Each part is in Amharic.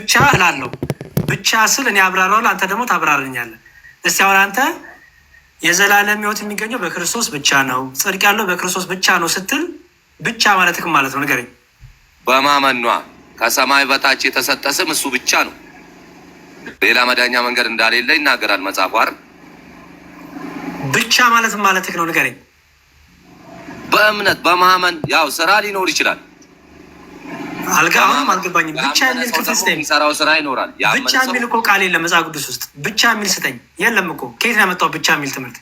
ብቻ እላለሁ። ብቻ ስል እኔ አብራራለሁ፣ አንተ ደግሞ ታብራርኛለህ። እስቲ አሁን አንተ የዘላለም ሕይወት የሚገኘው በክርስቶስ ብቻ ነው፣ ጽድቅ ያለው በክርስቶስ ብቻ ነው ስትል ብቻ ማለትም ማለት ነው ንገረኝ። በማመኗ ከሰማይ በታች የተሰጠ ስም እሱ ብቻ ነው። ሌላ መዳኛ መንገድ እንዳሌለ ይናገራል መጽሐፉ አይደል? ብቻ ማለትም ማለትህ ነው ንገረኝ። በእምነት በማመን ያው ስራ ሊኖር ይችላል። አሁንም አልገባኝም። ብቻ የሚል ክፍል ስጠኝ። የሚሰራው ስራ ይኖራል። ብቻ የሚል እኮ ቃል የለም መጽሐፍ ቅዱስ ውስጥ። ብቻ የሚል ስጠኝ። የለም እኮ ከየት ነው ያመጣው ብቻ የሚል ትምህርት?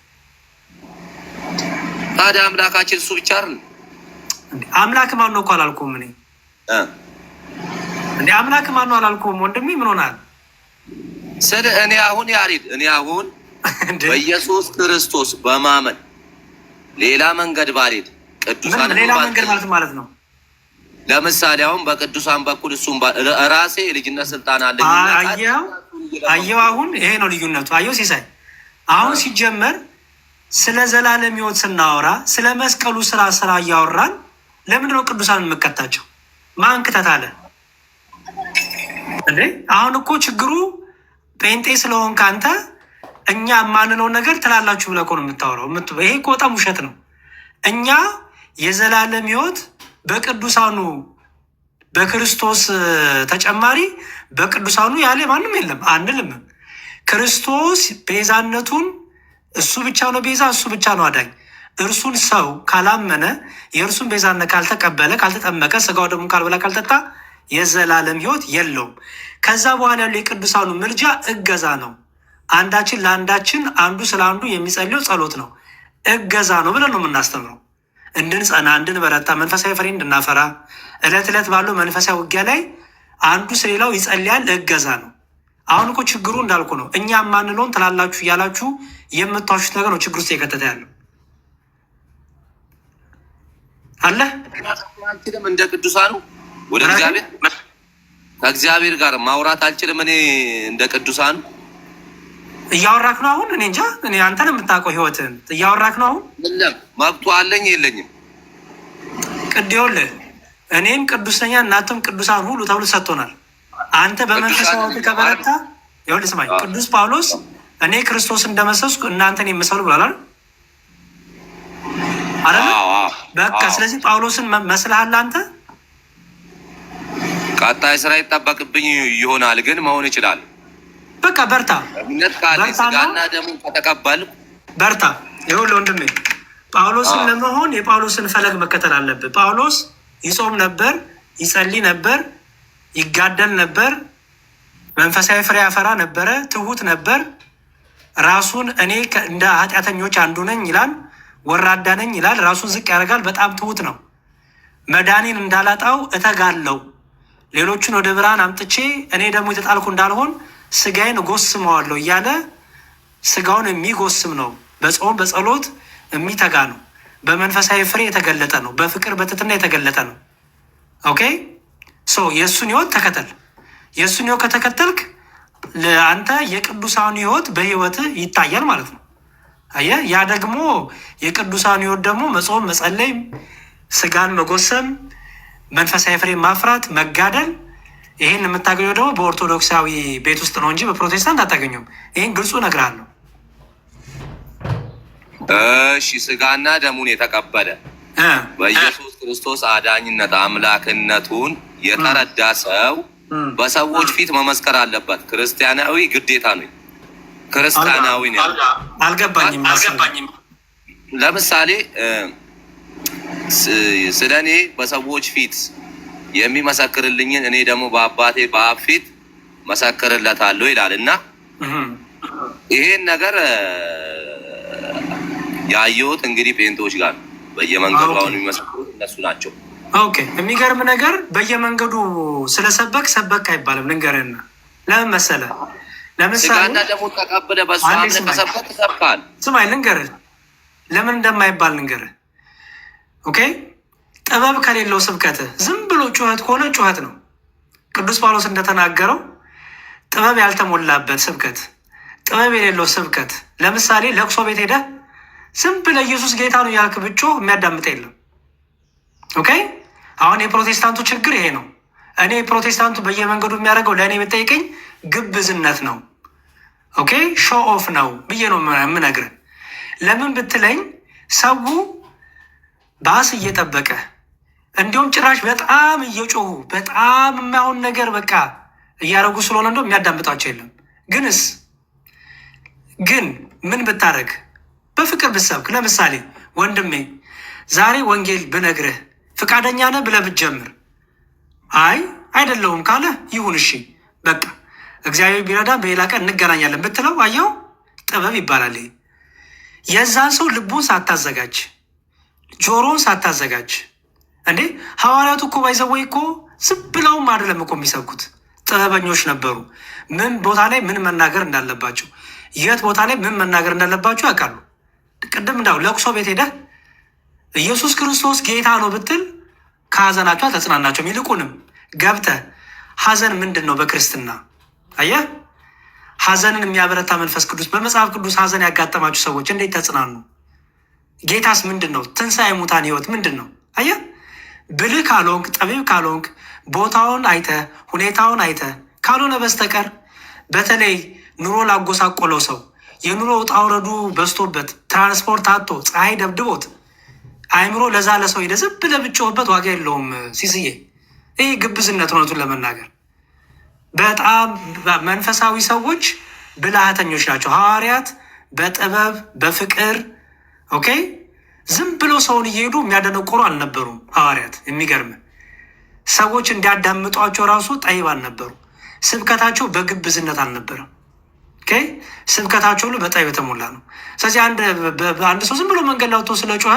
ታዲያ አምላካችን እሱ ብቻ አይደል? አምላክ ማን ነው እኮ አላልኩም እኔ። እንደ አምላክ ማን ነው አላልኩም ወንድሜ። ምን ሆናል? ስለ እኔ አሁን ያሬድ እኔ አሁን በኢየሱስ ክርስቶስ በማመን ሌላ መንገድ ባልሄድ ቅዱሳን ሌላ መንገድ ማለት ነው። ለምሳሌ አሁን በቅዱሳን በኩል እሱም ራሴ የልጅነት ስልጣን አለኝ። አየው አሁን ይሄ ነው ልዩነቱ። አየው ሲሳይ፣ አሁን ሲጀመር ስለ ዘላለም ሕይወት ስናወራ ስለ መስቀሉ ስራ እያወራን ለምንድን ነው ቅዱሳን የምከታቸው? ማን ክተት አለ እንዴ? አሁን እኮ ችግሩ ጴንጤ ስለሆንክ አንተ እኛ የማንነውን ነገር ትላላችሁ ብለህ እኮ ነው የምታወራው። ይሄ እኮ በጣም ውሸት ነው። እኛ የዘላለም ሕይወት በቅዱሳኑ በክርስቶስ ተጨማሪ በቅዱሳኑ ያለ ማንም የለም አንልም። ክርስቶስ ቤዛነቱን እሱ ብቻ ነው ቤዛ፣ እሱ ብቻ ነው አዳኝ። እርሱን ሰው ካላመነ የእርሱን ቤዛነት ካልተቀበለ ካልተጠመቀ ስጋው ደግሞ ካልበላ ካልጠጣ የዘላለም ሕይወት የለውም። ከዛ በኋላ ያለው የቅዱሳኑ ምልጃ እገዛ ነው። አንዳችን ለአንዳችን አንዱ ስለ አንዱ የሚጸልየው ጸሎት ነው፣ እገዛ ነው ብለን ነው የምናስተምረው። እንድንጸና እንድንበረታ መንፈሳዊ ፍሬ እንድናፈራ እለት ዕለት ባለው መንፈሳዊ ውጊያ ላይ አንዱ ስለሌላው ይጸልያል፣ እገዛ ነው። አሁን እኮ ችግሩ እንዳልኩ ነው። እኛ የማንለውን ትላላችሁ እያላችሁ የምታሹት ነገር ነው ችግር ውስጥ የከተተ ያለው አለ። አልችልም እንደ ቅዱሳኑ ወደ እግዚአብሔር ከእግዚአብሔር ጋር ማውራት አልችልም። እኔ እንደ ቅዱሳኑ እያወራክ ነው አሁን። እኔ እንጃ፣ እኔ አንተን የምታውቀው ህይወትን እያወራክ ነው አሁን። የለም መብቱ አለኝ የለኝም። ቅድውልህ እኔም ቅዱስ ነኝ እናንተም ቅዱሳን ሁሉ ተብሎ ሰጥቶናል። አንተ በመንፈሳዊ ከበረታ ይኸውልህ ስማኝ፣ ቅዱስ ጳውሎስ እኔ ክርስቶስ እንደመሰስኩ እናንተን የምሰሉ ብሏል አይደል? በቃ ስለዚህ ጳውሎስን መስልሃል አንተ። ቀጣይ ስራ ይጠበቅብኝ ይሆናል፣ ግን መሆን ይችላል። በቃ በርታ፣ ስጋና ደሙ ከተቀበል በርታ። ይኸውልህ ወንድሜ ጳውሎስን ለመሆን የጳውሎስን ፈለግ መከተል አለብህ። ጳውሎስ ይጾም ነበር፣ ይጸልይ ነበር፣ ይጋደል ነበር፣ መንፈሳዊ ፍሬ ያፈራ ነበረ፣ ትሁት ነበር። ራሱን እኔ እንደ ኃጢአተኞች አንዱ ነኝ ይላል፣ ወራዳ ነኝ ይላል፣ ራሱን ዝቅ ያደርጋል። በጣም ትሁት ነው። መዳኔን እንዳላጣው እተጋለው፣ ሌሎቹን ወደ ብርሃን አምጥቼ እኔ ደግሞ የተጣልኩ እንዳልሆን ስጋዬን እጎስመዋለሁ እያለ ስጋውን የሚጎስም ነው። በጾም በጸሎት የሚተጋ ነው። በመንፈሳዊ ፍሬ የተገለጠ ነው። በፍቅር በትህትና የተገለጠ ነው። ኦኬ ሶ የእሱን ህይወት ተከተል። የእሱን ህይወት ከተከተልክ ለአንተ የቅዱሳኑ ህይወት በህይወትህ ይታያል ማለት ነው። አየህ፣ ያ ደግሞ የቅዱሳኑ ህይወት ደግሞ መጾም፣ መጸለይ፣ ስጋን መጎሰም፣ መንፈሳዊ ፍሬ ማፍራት፣ መጋደል፣ ይህን የምታገኘው ደግሞ በኦርቶዶክሳዊ ቤት ውስጥ ነው እንጂ በፕሮቴስታንት አታገኘውም። ይህን ግልጹ እነግርሃለሁ። እሺ፣ ስጋና ደሙን የተቀበለ በኢየሱስ ክርስቶስ አዳኝነት አምላክነቱን የተረዳ ሰው በሰዎች ፊት መመስከር አለበት። ክርስቲያናዊ ግዴታ ነው። ክርስቲያናዊ ነው። አልገባኝም። ለምሳሌ ስለ እኔ በሰዎች ፊት የሚመሰክርልኝን እኔ ደግሞ በአባቴ በአብ ፊት መሰክርለታለሁ ይላል እና ይሄን ነገር ያየሁት እንግዲህ ጴንጤዎች ጋር በየመንገዱ አሁን የሚመሰክሩት እነሱ ናቸው። ኦኬ፣ የሚገርም ነገር በየመንገዱ ስለሰበክ ሰበክ አይባልም። ልንገርህና ለምን መሰለህ? ለምሳሌ ደግሞ ተቀብለ በሱ አምነ ከሰበክ ሰብካል። ስማኝ ልንገርህ፣ ለምን እንደማይባል ልንገርህ። ኦኬ፣ ጥበብ ከሌለው ስብከትህ ዝም ብሎ ጩኸት ከሆነ ጩኸት ነው። ቅዱስ ጳውሎስ እንደተናገረው ጥበብ ያልተሞላበት ስብከት፣ ጥበብ የሌለው ስብከት። ለምሳሌ ለቅሶ ቤት ሄደህ ዝም ብለህ ኢየሱስ ጌታ ነው ያልክ ብጮህ የሚያዳምጥ የለም። ኦኬ፣ አሁን የፕሮቴስታንቱ ችግር ይሄ ነው። እኔ ፕሮቴስታንቱ በየመንገዱ የሚያደርገው ለእኔ የምጠይቀኝ ግብዝነት ነው። ኦኬ ሾው ኦፍ ነው ብዬ ነው የምነግርህ። ለምን ብትለኝ ሰው ባስ እየጠበቀ እንዲሁም ጭራሽ በጣም እየጮሁ በጣም የማይሆን ነገር በቃ እያደረጉ ስለሆነ እንደው የሚያዳምጣቸው የለም። ግን ምን ብታደረግ በፍቅር ብሰብክ፣ ለምሳሌ ወንድሜ ዛሬ ወንጌል ብነግርህ ፍቃደኛ ነህ ብለህ ብትጀምር፣ አይ አይደለሁም ካለ ይሁን እሺ በቃ እግዚአብሔር ቢረዳ በሌላ ቀን እንገናኛለን ብትለው፣ አየው ጥበብ ይባላል። የዛን ሰው ልቡን ሳታዘጋጅ ጆሮን ሳታዘጋጅ እንዴ ሐዋርያቱ እኮ ባይዘወይ እኮ ዝም ብለውም አይደለም እኮ የሚሰብኩት፣ ጥበበኞች ነበሩ። ምን ቦታ ላይ ምን መናገር እንዳለባቸው፣ የት ቦታ ላይ ምን መናገር እንዳለባቸው ያውቃሉ። ቅድም እንዳው ለቅሶ ቤት ሄደህ ኢየሱስ ክርስቶስ ጌታ ነው ብትል ከሀዘናቸው አልተጽናናቸውም። ይልቁንም ገብተህ ሀዘን ምንድን ነው በክርስትና አየህ፣ ሀዘንን የሚያበረታ መንፈስ ቅዱስ በመጽሐፍ ቅዱስ ሀዘን ያጋጠማችሁ ሰዎች እንዴት ተጽናኑ? ጌታስ ምንድን ነው? ትንሣኤ ሙታን ህይወት ምንድን ነው? አየህ፣ ብልህ ካልሆንክ ጠቢብ ካልሆንክ ቦታውን አይተ ሁኔታውን አይተ ካልሆነ በስተቀር በተለይ ኑሮ ላጎሳቆለው ሰው የኑሮ ውጣ ውረዱ በዝቶበት ትራንስፖርት አጥቶ ፀሐይ ደብድቦት አይምሮ ለዛ ለሰው ሄደ ዝም ብለህ ብጮህበት ዋጋ የለውም። ሲስዬ ይህ ግብዝነት እውነቱን ለመናገር በጣም መንፈሳዊ ሰዎች ብልሃተኞች ናቸው። ሐዋርያት በጥበብ በፍቅር ኦኬ ዝም ብሎ ሰውን እየሄዱ የሚያደነቁሩ አልነበሩም። ሐዋርያት የሚገርም ሰዎች እንዲያዳምጧቸው ራሱ ጠይብ አልነበሩ። ስብከታቸው በግብዝነት አልነበረም። ኦኬ ስብከታቸው ሁሉ በጠይብ የተሞላ ነው። ስለዚህ አንድ ሰው ዝም ብሎ መንገድ ላይ ወጥቶ ስለ ጮኸ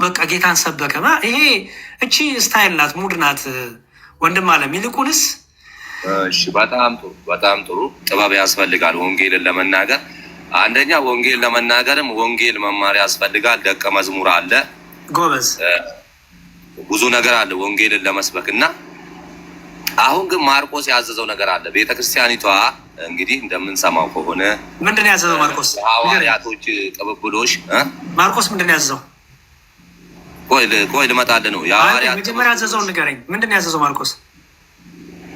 በቃ ጌታን ሰበከ፣ ይሄ እቺ ስታይል ናት፣ ሙድ ናት። ወንድም አለም ይልቁንስ በጣም ጥሩ ጥበብ ያስፈልጋል ወንጌልን ለመናገር። አንደኛ ወንጌል ለመናገርም ወንጌል መማር ያስፈልጋል። ደቀ መዝሙር አለ፣ ጎበዝ ብዙ ነገር አለ ወንጌልን ለመስበክ እና አሁን ግን ማርቆስ ያዘዘው ነገር አለ። ቤተክርስቲያኒቷ እንግዲህ እንደምንሰማው ከሆነ ምንድን ያዘዘው ማርቆስ? ሐዋርያቶች ቅብብሎሽ ማርቆስ ምንድን ያዘዘው? ቆይ ልመጣልህ ነው። መጀመሪያ ያዘዘውን ንገረኝ። ምንድን ያዘዘው ማርቆስ?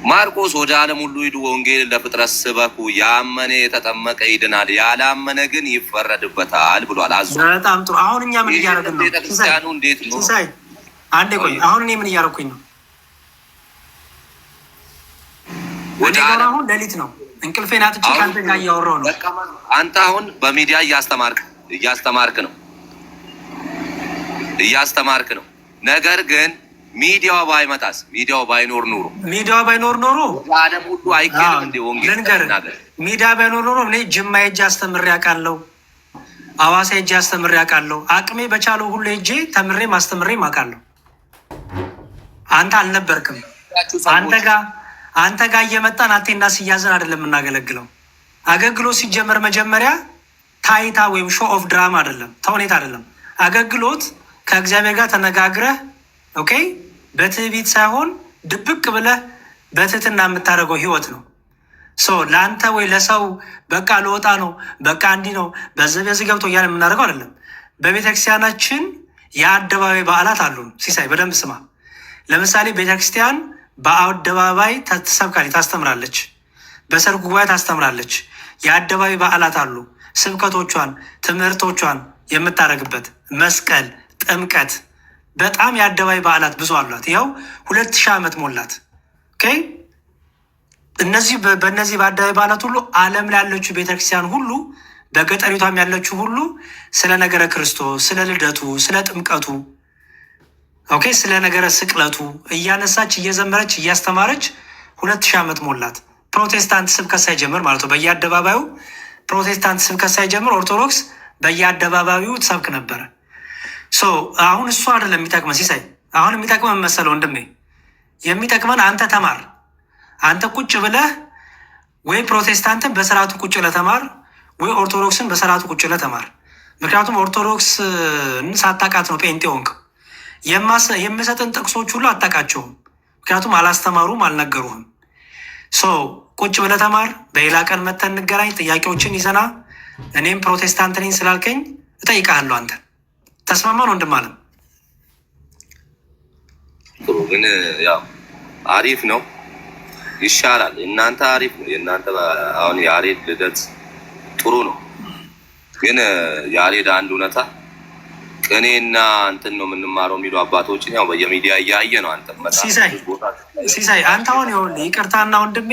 ማርቆስ ወደ ዓለም ሁሉ ሂዱ፣ ወንጌልን ለፍጥረት ስበኩ፣ ያመነ የተጠመቀ ይድናል፣ ያላመነ ግን ይፈረድበታል ብሏል። በጣም ጥሩ። አሁን እኛ ምን እያደረግን ነው? ቤተክርስቲያኑ እንዴት ነው? አንዴ ቆይ። አሁን እኔ ምን እያደረኩኝ ነው? አሁን ሌሊት ነው፣ እንቅልፌን አጥቼ ከአንተ ጋር እያወራሁ ነው። አንተ አሁን በሚዲያ እያስተማርክ ነው። ነገር ግን ሚዲያው ባይመጣስ? ሚዲያው ባይኖር ኖሮ ዓለም ሁሉ አይገኝም እንዴ? ወንጌል ሚዲያ ባይኖር ኖሮ እኔ ጅማ ሄጄ አስተምሬ አውቃለሁ፣ አዋሳ ሄጄ አስተምሬ አውቃለሁ። አቅሜ በቻለው ሁሉ ሄጄ ተምሬም አስተምሬም አውቃለሁ። አንተ አልነበርክም። አንተ ጋር እየመጣን አቴና ሲያዘን አይደለም የምናገለግለው። አገልግሎት ሲጀመር መጀመሪያ ታይታ ወይም ሾው ኦፍ ድራማ አይደለም፣ ተውኔት አይደለም። አገልግሎት ከእግዚአብሔር ጋር ተነጋግረህ ኦኬ፣ በትዕቢት ሳይሆን ድብቅ ብለህ በትህትና የምታደርገው ህይወት ነው። ለአንተ ወይ ለሰው በቃ ለወጣ ነው በቃ እንዲህ ነው በዚህ ገብቶ እያለ የምናደርገው አይደለም። በቤተክርስቲያናችን የአደባባይ በዓላት አሉን። ሲሳይ በደንብ ስማ። ለምሳሌ ቤተክርስቲያን በአደባባይ ትሰብካለች፣ ታስተምራለች፣ በሰርጉ ጉባኤ ታስተምራለች። የአደባባይ በዓላት አሉ። ስብከቶቿን፣ ትምህርቶቿን የምታደርግበት መስቀል፣ ጥምቀት፣ በጣም የአደባባይ በዓላት ብዙ አሏት። ያው 2000 ዓመት ሞላት። ኦኬ በእነዚህ በአደባባይ በዓላት ሁሉ ዓለም ላይ ያለችው ቤተክርስቲያን ሁሉ በገጠሪቷም ያለችው ሁሉ ስለ ነገረ ክርስቶስ፣ ስለ ልደቱ፣ ስለ ጥምቀቱ ኦኬ ስለ ነገረ ስቅለቱ እያነሳች እየዘመረች እያስተማረች 2000 ዓመት ሞላት። ፕሮቴስታንት ስብከት ሳይጀምር ማለት ነው። በየአደባባዩ ፕሮቴስታንት ስብከት ሳይጀምር ኦርቶዶክስ በየአደባባዩ ትሰብክ ነበረ። አሁን እሱ አይደለም የሚጠቅመን ሲሳይ። አሁን የሚጠቅመን መሰለው ወንድሜ፣ የሚጠቅመን አንተ ተማር። አንተ ቁጭ ብለህ ወይ ፕሮቴስታንትን በስርዓቱ ቁጭ ብለህ ተማር፣ ወይ ኦርቶዶክስን በስርዓቱ ቁጭ ብለህ ተማር። ምክንያቱም ኦርቶዶክስን ሳታውቃት ነው ጴንጤ ሆንክ። የምሰጥን ጥቅሶች ሁሉ አታውቃቸውም፣ ምክንያቱም አላስተማሩም፣ አልነገሩህም። ቁጭ ብለህ ተማር። በሌላ ቀን መተን እንገናኝ፣ ጥያቄዎችን ይዘና እኔም ፕሮቴስታንት ነኝ ስላልከኝ እጠይቅሃለሁ። አንተ ተስማማን ወንድም አለም? ግን ያው አሪፍ ነው፣ ይሻላል። እናንተ አሪፍ ነው የእናንተ። አሁን የያሬድ ልደት ጥሩ ነው፣ ግን ያሬድ አንድ እውነታ ቅኔና እንትን ነው የምንማረው የሚሉ አባቶችን ያው በየሚዲያ እያየ ነው። አንተ ሲሳይ አንተ አሁን ይኸውልህ ይቅርታና ወንድሜ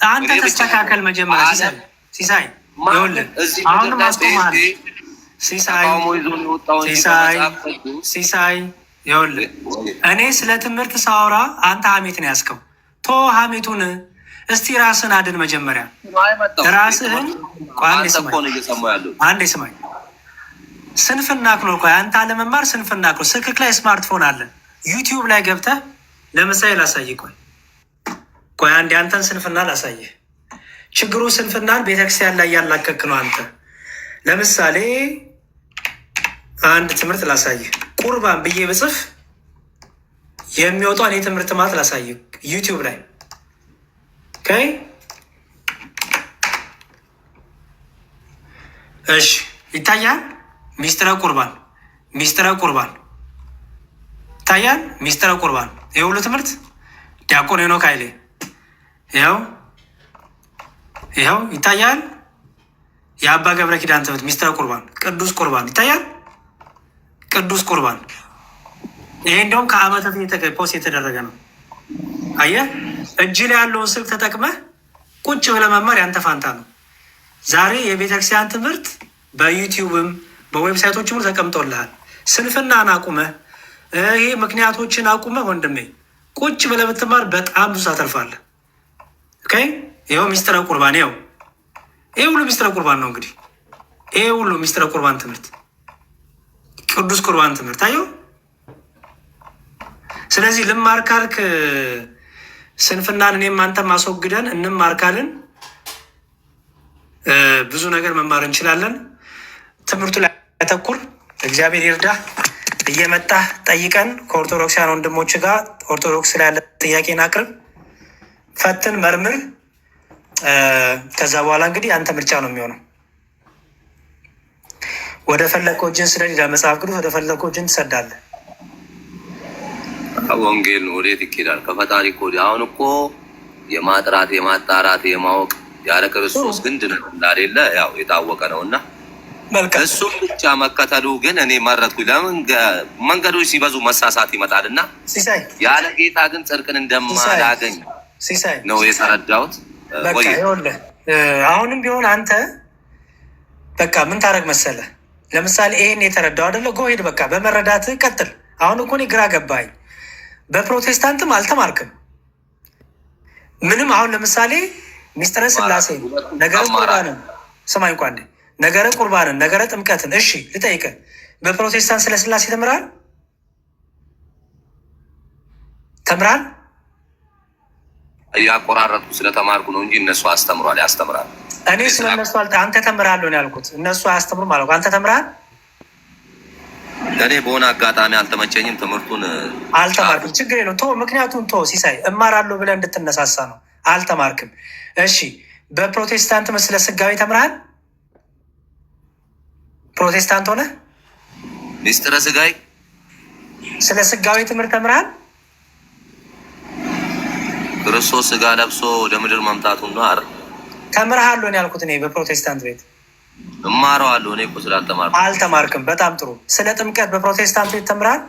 አንተ ተስተካከል መጀመሪያ። ሲሳይ ይኸውልህ አሁንም አስቆምሃል። ሲሳይ ይኸውልህ እኔ ስለ ትምህርት ሳወራ አንተ ሀሜት ነው ያዝከው። ቶ ሀሜቱን እስቲ ራስህን አድን መጀመሪያ ራስህን። አንዴ ስማኝ። ስንፍና ክሎ እኮ አንተ አለመማር ስንፍና ክሎ። ስልክክ ላይ ስማርትፎን አለ። ዩቲዩብ ላይ ገብተህ ለምሳሌ ላሳይህ። ቆይ አንዴ አንተን ስንፍና ላሳይህ። ችግሩ ስንፍናን ቤተክርስቲያን ላይ ያላከክ ነው አንተ። ለምሳሌ አንድ ትምህርት ላሳይህ። ቁርባን ብዬ ብጽፍ የሚወጣውን የትምህርት ማት ላሳይህ ዩቲዩብ ላይ። እሺ ይታያል። ሚስጥረ ቁርባን ይታያል። ሚስጥረ ቁርባን የሁሉ ትምህርት ዲያቆን ሄኖክ ኃይሌ ይኸው ይታያል። የአባ ገብረ ኪዳን ትምህርት ሚስጥረ ቁርባን፣ ቅዱስ ቁርባን ይታያል። ቅዱስ ቁርባን ይሄ እንደውም ከዓመታት ፖስት የተደረገ ነው። አየህ፣ እጅ ላይ ያለውን ስልክ ተጠቅመህ ቁጭ ብለህ መማር ያንተ ፋንታ ነው። ዛሬ የቤተክርስቲያን ትምህርት በዩቲዩብም በዌብሳይቶችም ተቀምጦልሃል። ስንፍናን አቁመህ ይሄ ምክንያቶችን አቁመህ ወንድሜ ቁጭ ብለህ ብትማር በጣም ብዙ ታተርፋለህ። ይኸው ሚስጥረ ቁርባን ይሄ ሁሉ ሚስጥረ ቁርባን ነው። እንግዲህ ይሄ ሁሉ ሚስጥረ ቁርባን ትምህርት፣ ቅዱስ ቁርባን ትምህርት አየው። ስለዚህ ልማር ካልክ ስንፍናን እኔም አንተም ማስወግደን እንማር ካልን ብዙ ነገር መማር እንችላለን። ትምህርቱ ላይ ያተኩር። እግዚአብሔር ይርዳ። እየመጣህ ጠይቀን ከኦርቶዶክሳውያን ወንድሞች ጋር ኦርቶዶክስ ላይ ያለ ጥያቄን አቅርብ፣ ፈትን፣ መርምር። ከዛ በኋላ እንግዲህ አንተ ምርጫ ነው የሚሆነው። ወደ ፈለግከው እጅን ስለሌ ለመጽሐፍ ቅዱስ ወደ ፈለግከው እጅን ትሰዳለህ። ወንጌል ወዴት ይኬዳል? ከፈጣሪ እኮ አሁን እኮ የማጥራት የማጣራት የማወቅ ያለ ክርስቶስ ግን ድነት እንዳሌለ ያው የታወቀ ነው። እና እሱም ብቻ መከተሉ ግን እኔ መረጥኩ። ለምን መንገዶች ሲበዙ መሳሳት ይመጣል እና ያለ ጌታ ግን ጽድቅን እንደማላገኝ ነው የተረዳሁት። አሁንም ቢሆን አንተ በቃ ምን ታደርግ መሰለህ? ለምሳሌ ይሄን የተረዳው አይደለ? ጎሄድ በቃ በመረዳት ቀጥል። አሁን እኮ እኔ ግራ ገባኝ። በፕሮቴስታንትም አልተማርክም ምንም። አሁን ለምሳሌ ሚስጥረ ስላሴ፣ ነገረ ቁርባንን ስማኝ እንኳ እንዴ፣ ነገረ ቁርባንን፣ ነገረ ጥምቀትን እሺ ልጠይቅህ፣ በፕሮቴስታንት ስለ ስላሴ ተምራል? እያቆራረጡ ስለተማርኩ ነው እንጂ እነሱ አስተምሯል፣ ያስተምራል። እኔ ስለ እነሱ አንተ ተምራለሁ ነው ያልኩት። እነሱ አያስተምሩም አልኩ። አንተ ተምራል? እኔ በሆነ አጋጣሚ አልተመቸኝም፣ ትምህርቱን አልተማርክም። ችግር የለውም ቶ ምክንያቱም ሲሳይ እማራለሁ ብለህ እንድትነሳሳ ነው። አልተማርክም። እሺ በፕሮቴስታንት ስለ ስጋዊ ተምርሃል? ፕሮቴስታንት ሆነ ሚስጥረ ስጋዊ ስለ ስጋዊ ትምህርት ተምርሃል? ክርስቶስ ስጋ ለብሶ ወደ ምድር መምጣቱን ነው አይደል? ተምርሃል ነው ያልኩት። እኔ በፕሮቴስታንት ቤት እማረዋለሁ። እኔ እኮ ስላልተማርኩ። አልተማርክም። በጣም ጥሩ። ስለ ጥምቀት በፕሮቴስታንት ቤት ተምርሃል?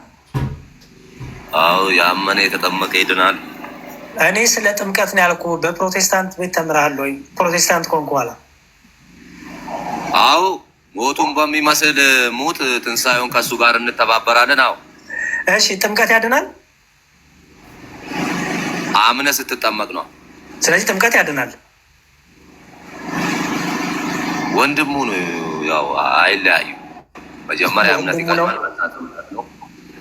አዎ፣ ያመነ የተጠመቀ ይድናል። እኔ ስለ ጥምቀት ነው ያልኩ። በፕሮቴስታንት ቤት ተምርሃል ወይ? ፕሮቴስታንት ኮንኩ ኋላ። አዎ፣ ሞቱን በሚመስል ሞት ትንሳኤውን ከእሱ ጋር እንተባበራለን። አዎ። እሺ፣ ጥምቀት ያድናል? አምነ ስትጠመቅ ነው። ስለዚህ ጥምቀት ያድናል። ወንድሙ ነው። ያው አይለያዩ። መጀመሪያ እምነት ይቀድማል።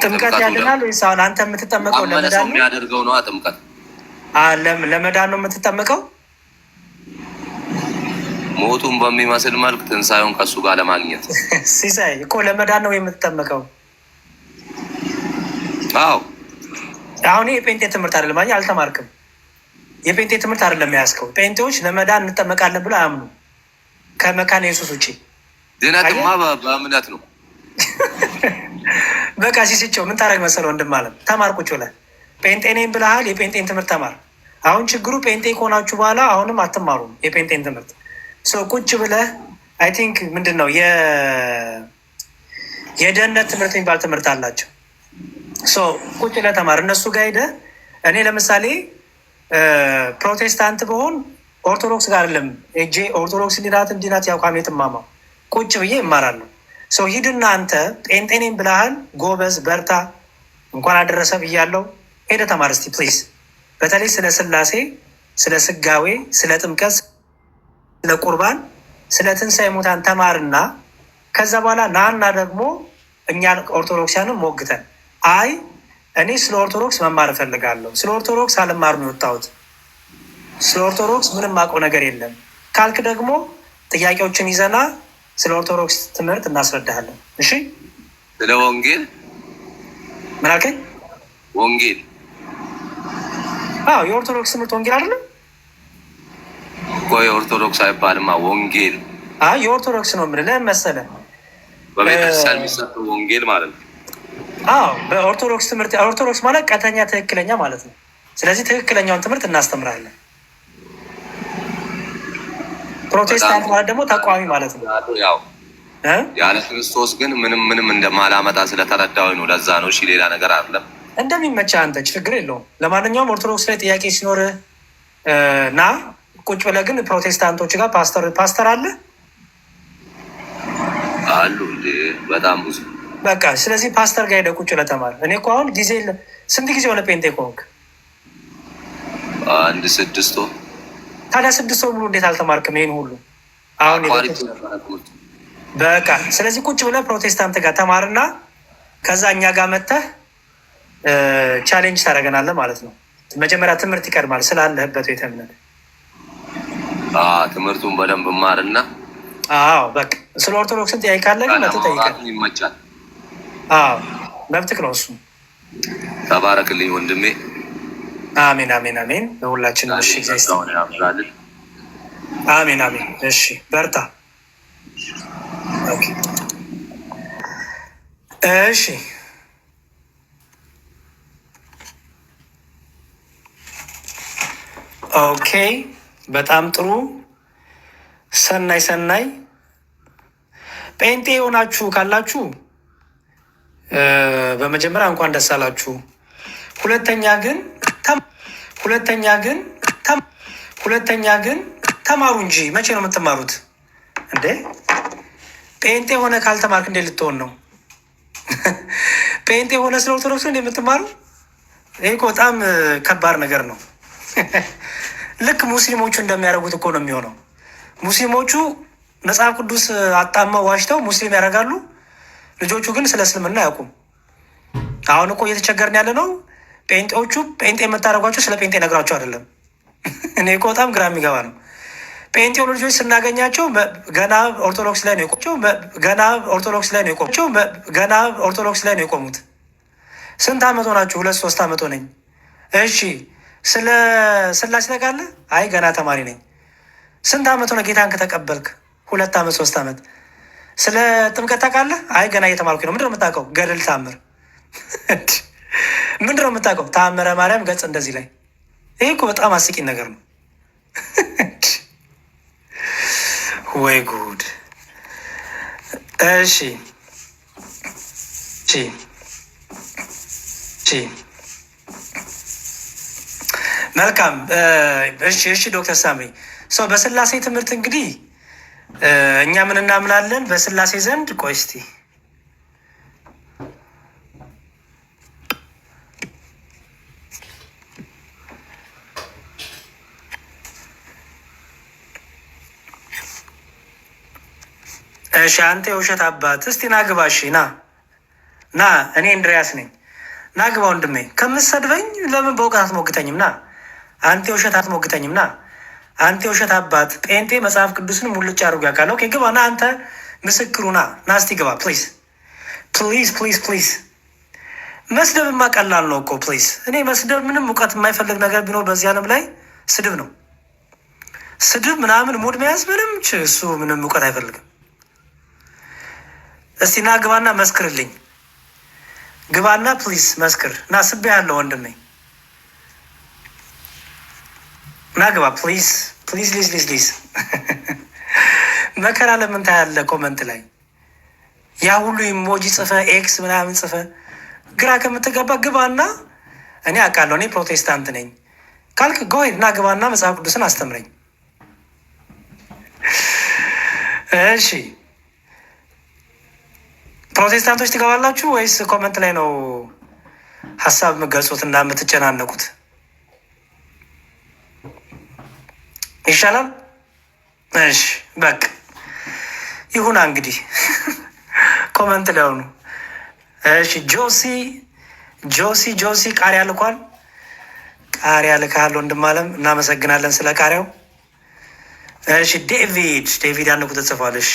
ጥምቀት ያድናል ወይስ አሁን አንተ የምትጠመቀው ለመዳን ነው? የሚያደርገው ነው ጥምቀት። ለመዳን ነው የምትጠመቀው? ሞቱን በሚመስል መልክ ትንሳኤውን ከእሱ ጋር ለማግኘት። ሲሳይ እኮ ለመዳን ነው የምትጠመቀው። አዎ። አሁን የጴንጤ ትምህርት አይደለም። አየህ፣ አልተማርክም። የጴንጤ ትምህርት አይደለም የያዝከው። ጴንጤዎች ለመዳን እንጠመቃለን ብሎ አያምኑ ከመካነ ኢየሱስ ውጭ። ድነትማ በእምነት ነው። በቃ ሲስቸው ምን ታደርግ መሰለህ ወንድም አለም፣ ተማር ቁጭ ብለህ ጴንጤ ነኝ ብለሃል፣ የጴንጤን ትምህርት ተማር። አሁን ችግሩ ጴንጤ ከሆናችሁ በኋላ አሁንም አትማሩም የጴንጤን ትምህርት። ቁጭ ብለህ አይ ቲንክ ምንድን ነው የደህንነት ትምህርት የሚባል ትምህርት አላቸው። ቁጭ ብለህ ተማር እነሱ ጋር ሄደህ። እኔ ለምሳሌ ፕሮቴስታንት በሆን ኦርቶዶክስ ጋር አይደለም እጄ ኦርቶዶክስ እንዲናት እንዲናት ያው ካሜት ማማ ቁጭ ብዬ እማራለሁ። ሂድና አንተ ጴንጤ ነኝ ብለሃል፣ ጎበዝ በርታ፣ እንኳን አደረሰ ብያለሁ። ሄደህ ተማር እስቲ ፕሊዝ። በተለይ ስለ ስላሴ፣ ስለ ስጋዌ፣ ስለ ጥምቀት፣ ስለ ቁርባን፣ ስለ ትንሣኤ ሙታን ተማርና ከዛ በኋላ ናና ደግሞ እኛን ኦርቶዶክሲያንም ሞግተን አይ እኔ ስለ ኦርቶዶክስ መማር እፈልጋለሁ፣ ስለ ኦርቶዶክስ አልማር ነው የወጣሁት፣ ስለ ኦርቶዶክስ ምንም አውቀው ነገር የለም ካልክ ደግሞ ጥያቄዎችን ይዘና ስለ ኦርቶዶክስ ትምህርት እናስረዳሃለን። እሺ ስለ ወንጌል ምን አልከኝ? ወንጌል የኦርቶዶክስ ትምህርት ወንጌል አይደለም እኮ። የኦርቶዶክስ አይባልማ ወንጌል። የኦርቶዶክስ ነው የምልህ መሰለህ፣ በቤተክርስቲያን የሚሰጠው ወንጌል ማለት ነው። በኦርቶዶክስ ትምህርት ኦርቶዶክስ ማለት ቀጥተኛ ትክክለኛ ማለት ነው። ስለዚህ ትክክለኛውን ትምህርት እናስተምራለን። ፕሮቴስታንት ማለት ደግሞ ተቃዋሚ ማለት ነው። ያው ያለ ክርስቶስ ግን ምንም እንደማላመጣ ስለተረዳሁ ነው። ለዛ ነው። እሺ ሌላ ነገር አይደለም። እንደሚመቻ አንተ ችግር የለውም። ለማንኛውም ኦርቶዶክስ ላይ ጥያቄ ሲኖር ና ቁጭ ብለህ ግን ፕሮቴስታንቶች ጋር ፓስተር አለ አሉ እንዴ? በጣም ብዙ በቃ። ስለዚህ ፓስተር ጋር ሄደህ ቁጭ ብለህ ተማር። እኔ እኮ አሁን ስንት ጊዜ ሆነ ጴንጤ ከሆንክ? 6 ወር። ታዲያ 6 ወር ሙሉ እንዴት አልተማርክም ይሄን ሁሉ? አሁን በቃ ስለዚህ ቁጭ ብለህ ፕሮቴስታንት ጋር ተማርና ከዛ እኛ ጋር መጥተህ ቻሌንጅ ታደርገናለህ ማለት ነው። መጀመሪያ ትምህርት ይቀድማል ስላለህበት ቤተ እምነት። ትምህርቱን በደንብ ማርና በቃ ስለ ኦርቶዶክስን ጥያቄ ካለ ግን መጥተህ ጠይቀህ ይመቻል። መብትህ ነው እሱ። ተባረክልኝ ወንድሜ። አሜን አሜን አሜን። ለሁላችንም እሺ፣ አሜን አሜን። እሺ በርታ። እሺ ኦኬ፣ በጣም ጥሩ። ሰናይ ሰናይ። ጴንጤ የሆናችሁ ካላችሁ በመጀመሪያ እንኳን ደስ አላችሁ። ሁለተኛ ግን ተማሩ እንጂ መቼ ነው የምትማሩት እንዴ? ጴንጤ ሆነ ካልተማርክ እንዴ ልትሆን ነው? ጴንጤ ሆነ ስለ ኦርቶዶክስ እንዴ የምትማሩ? ይህ እኮ በጣም ከባድ ነገር ነው። ልክ ሙስሊሞቹ እንደሚያደርጉት እኮ ነው የሚሆነው። ሙስሊሞቹ መጽሐፍ ቅዱስ አጣመው ዋሽተው ሙስሊም ያደርጋሉ። ልጆቹ ግን ስለ እስልምና አያውቁም። አሁን እኮ እየተቸገርን ያለ ነው። ጴንጤዎቹ ጴንጤ የምታደርጓቸው ስለ ጴንጤ ነግራቸው አይደለም። እኔ እኮ በጣም ግራ የሚገባ ነው። ጴንጤ የሆኑ ልጆች ስናገኛቸው ገና ኦርቶዶክስ ላይ ነው የቆሙት። ስንት ዓመት ሆናችሁ? 2-3 ዓመት ሆነኝ። እሺ ስለ ስላሴ ታውቃለህ? አይ ገና ተማሪ ነኝ። ስንት ዓመት ሆነ ጌታን ከተቀበልክ? 2 ዓመት 3 ዓመት። ስለ ጥምቀት ታውቃለህ? አይ ገና እየተማርኩ ነው። ምንድን ነው የምታውቀው? ገድል ታምር። ምንድን ነው የምታውቀው? ታምረ ማርያም ገጽ እንደዚህ ላይ። ይህ እኮ በጣም አስቂኝ ነገር ነው። ወይ ጉድ! እሺ መልካም። እሺ ዶክተር ሳሚ በስላሴ ትምህርት እንግዲህ እኛ ምን እናምናለን በስላሴ ዘንድ? ቆይ እስቲ እሺ አንተ የውሸት አባት እስቲ ናግባ። እሺ ና እኔ እንድሪያስ ነኝ። ናግባ ወንድሜ። ከምትሰድበኝ ለምን በእውቀት አትሞግተኝም? ና አንተ የውሸት አትሞግተኝም? ና አንተ የውሸት አባት። ጴንጤ መጽሐፍ ቅዱስን ሙልጭ አድርጎ ያውቃል። ኦኬ ግባ። ና አንተ ምስክሩ ና እስቲ ግባ። ፕሊዝ። መስደብማ ቀላል ነው እኮ ፕሊዝ። እኔ መስደብ ምንም እውቀት የማይፈልግ ነገር ቢኖር በዚህ ዓለም ላይ ስድብ ነው። ስድብ ምናምን ሙድ መያዝ ምንም እሱ ምንም እውቀት አይፈልግም። እስቲ ና ግባና መስክርልኝ። ግባና ፕሊዝ መስክር። ና ስቤ ያለው ወንድሜ ናግባ ፕሊዝ ፕሊዝ ሊዝ ሊዝ ሊዝ መከራ ለምን ታያለህ? ኮመንት ላይ ያ ሁሉ ኢሞጂ ጽፈ ኤክስ ምናምን ጽፈ ግራ ከምትገባ ግባና እኔ አውቃለሁ እኔ ፕሮቴስታንት ነኝ ካልክ ጎይ እና ግባና መጽሐፍ ቅዱስን አስተምረኝ። እሺ ፕሮቴስታንቶች ትገባላችሁ ወይስ ኮመንት ላይ ነው ሀሳብ የምገልጹት እና የምትጨናነቁት? ይሻላል። እሺ በቃ ይሁና እንግዲህ ኮመንት ላይ ሆኑ። እሺ ጆሲ ቃሪያ ልኳል። ቃሪያ ልካል ወንድም አለም እናመሰግናለን ስለ ቃሪያው። እሺ ዴቪድ አንኩ ተጽፏለሽ።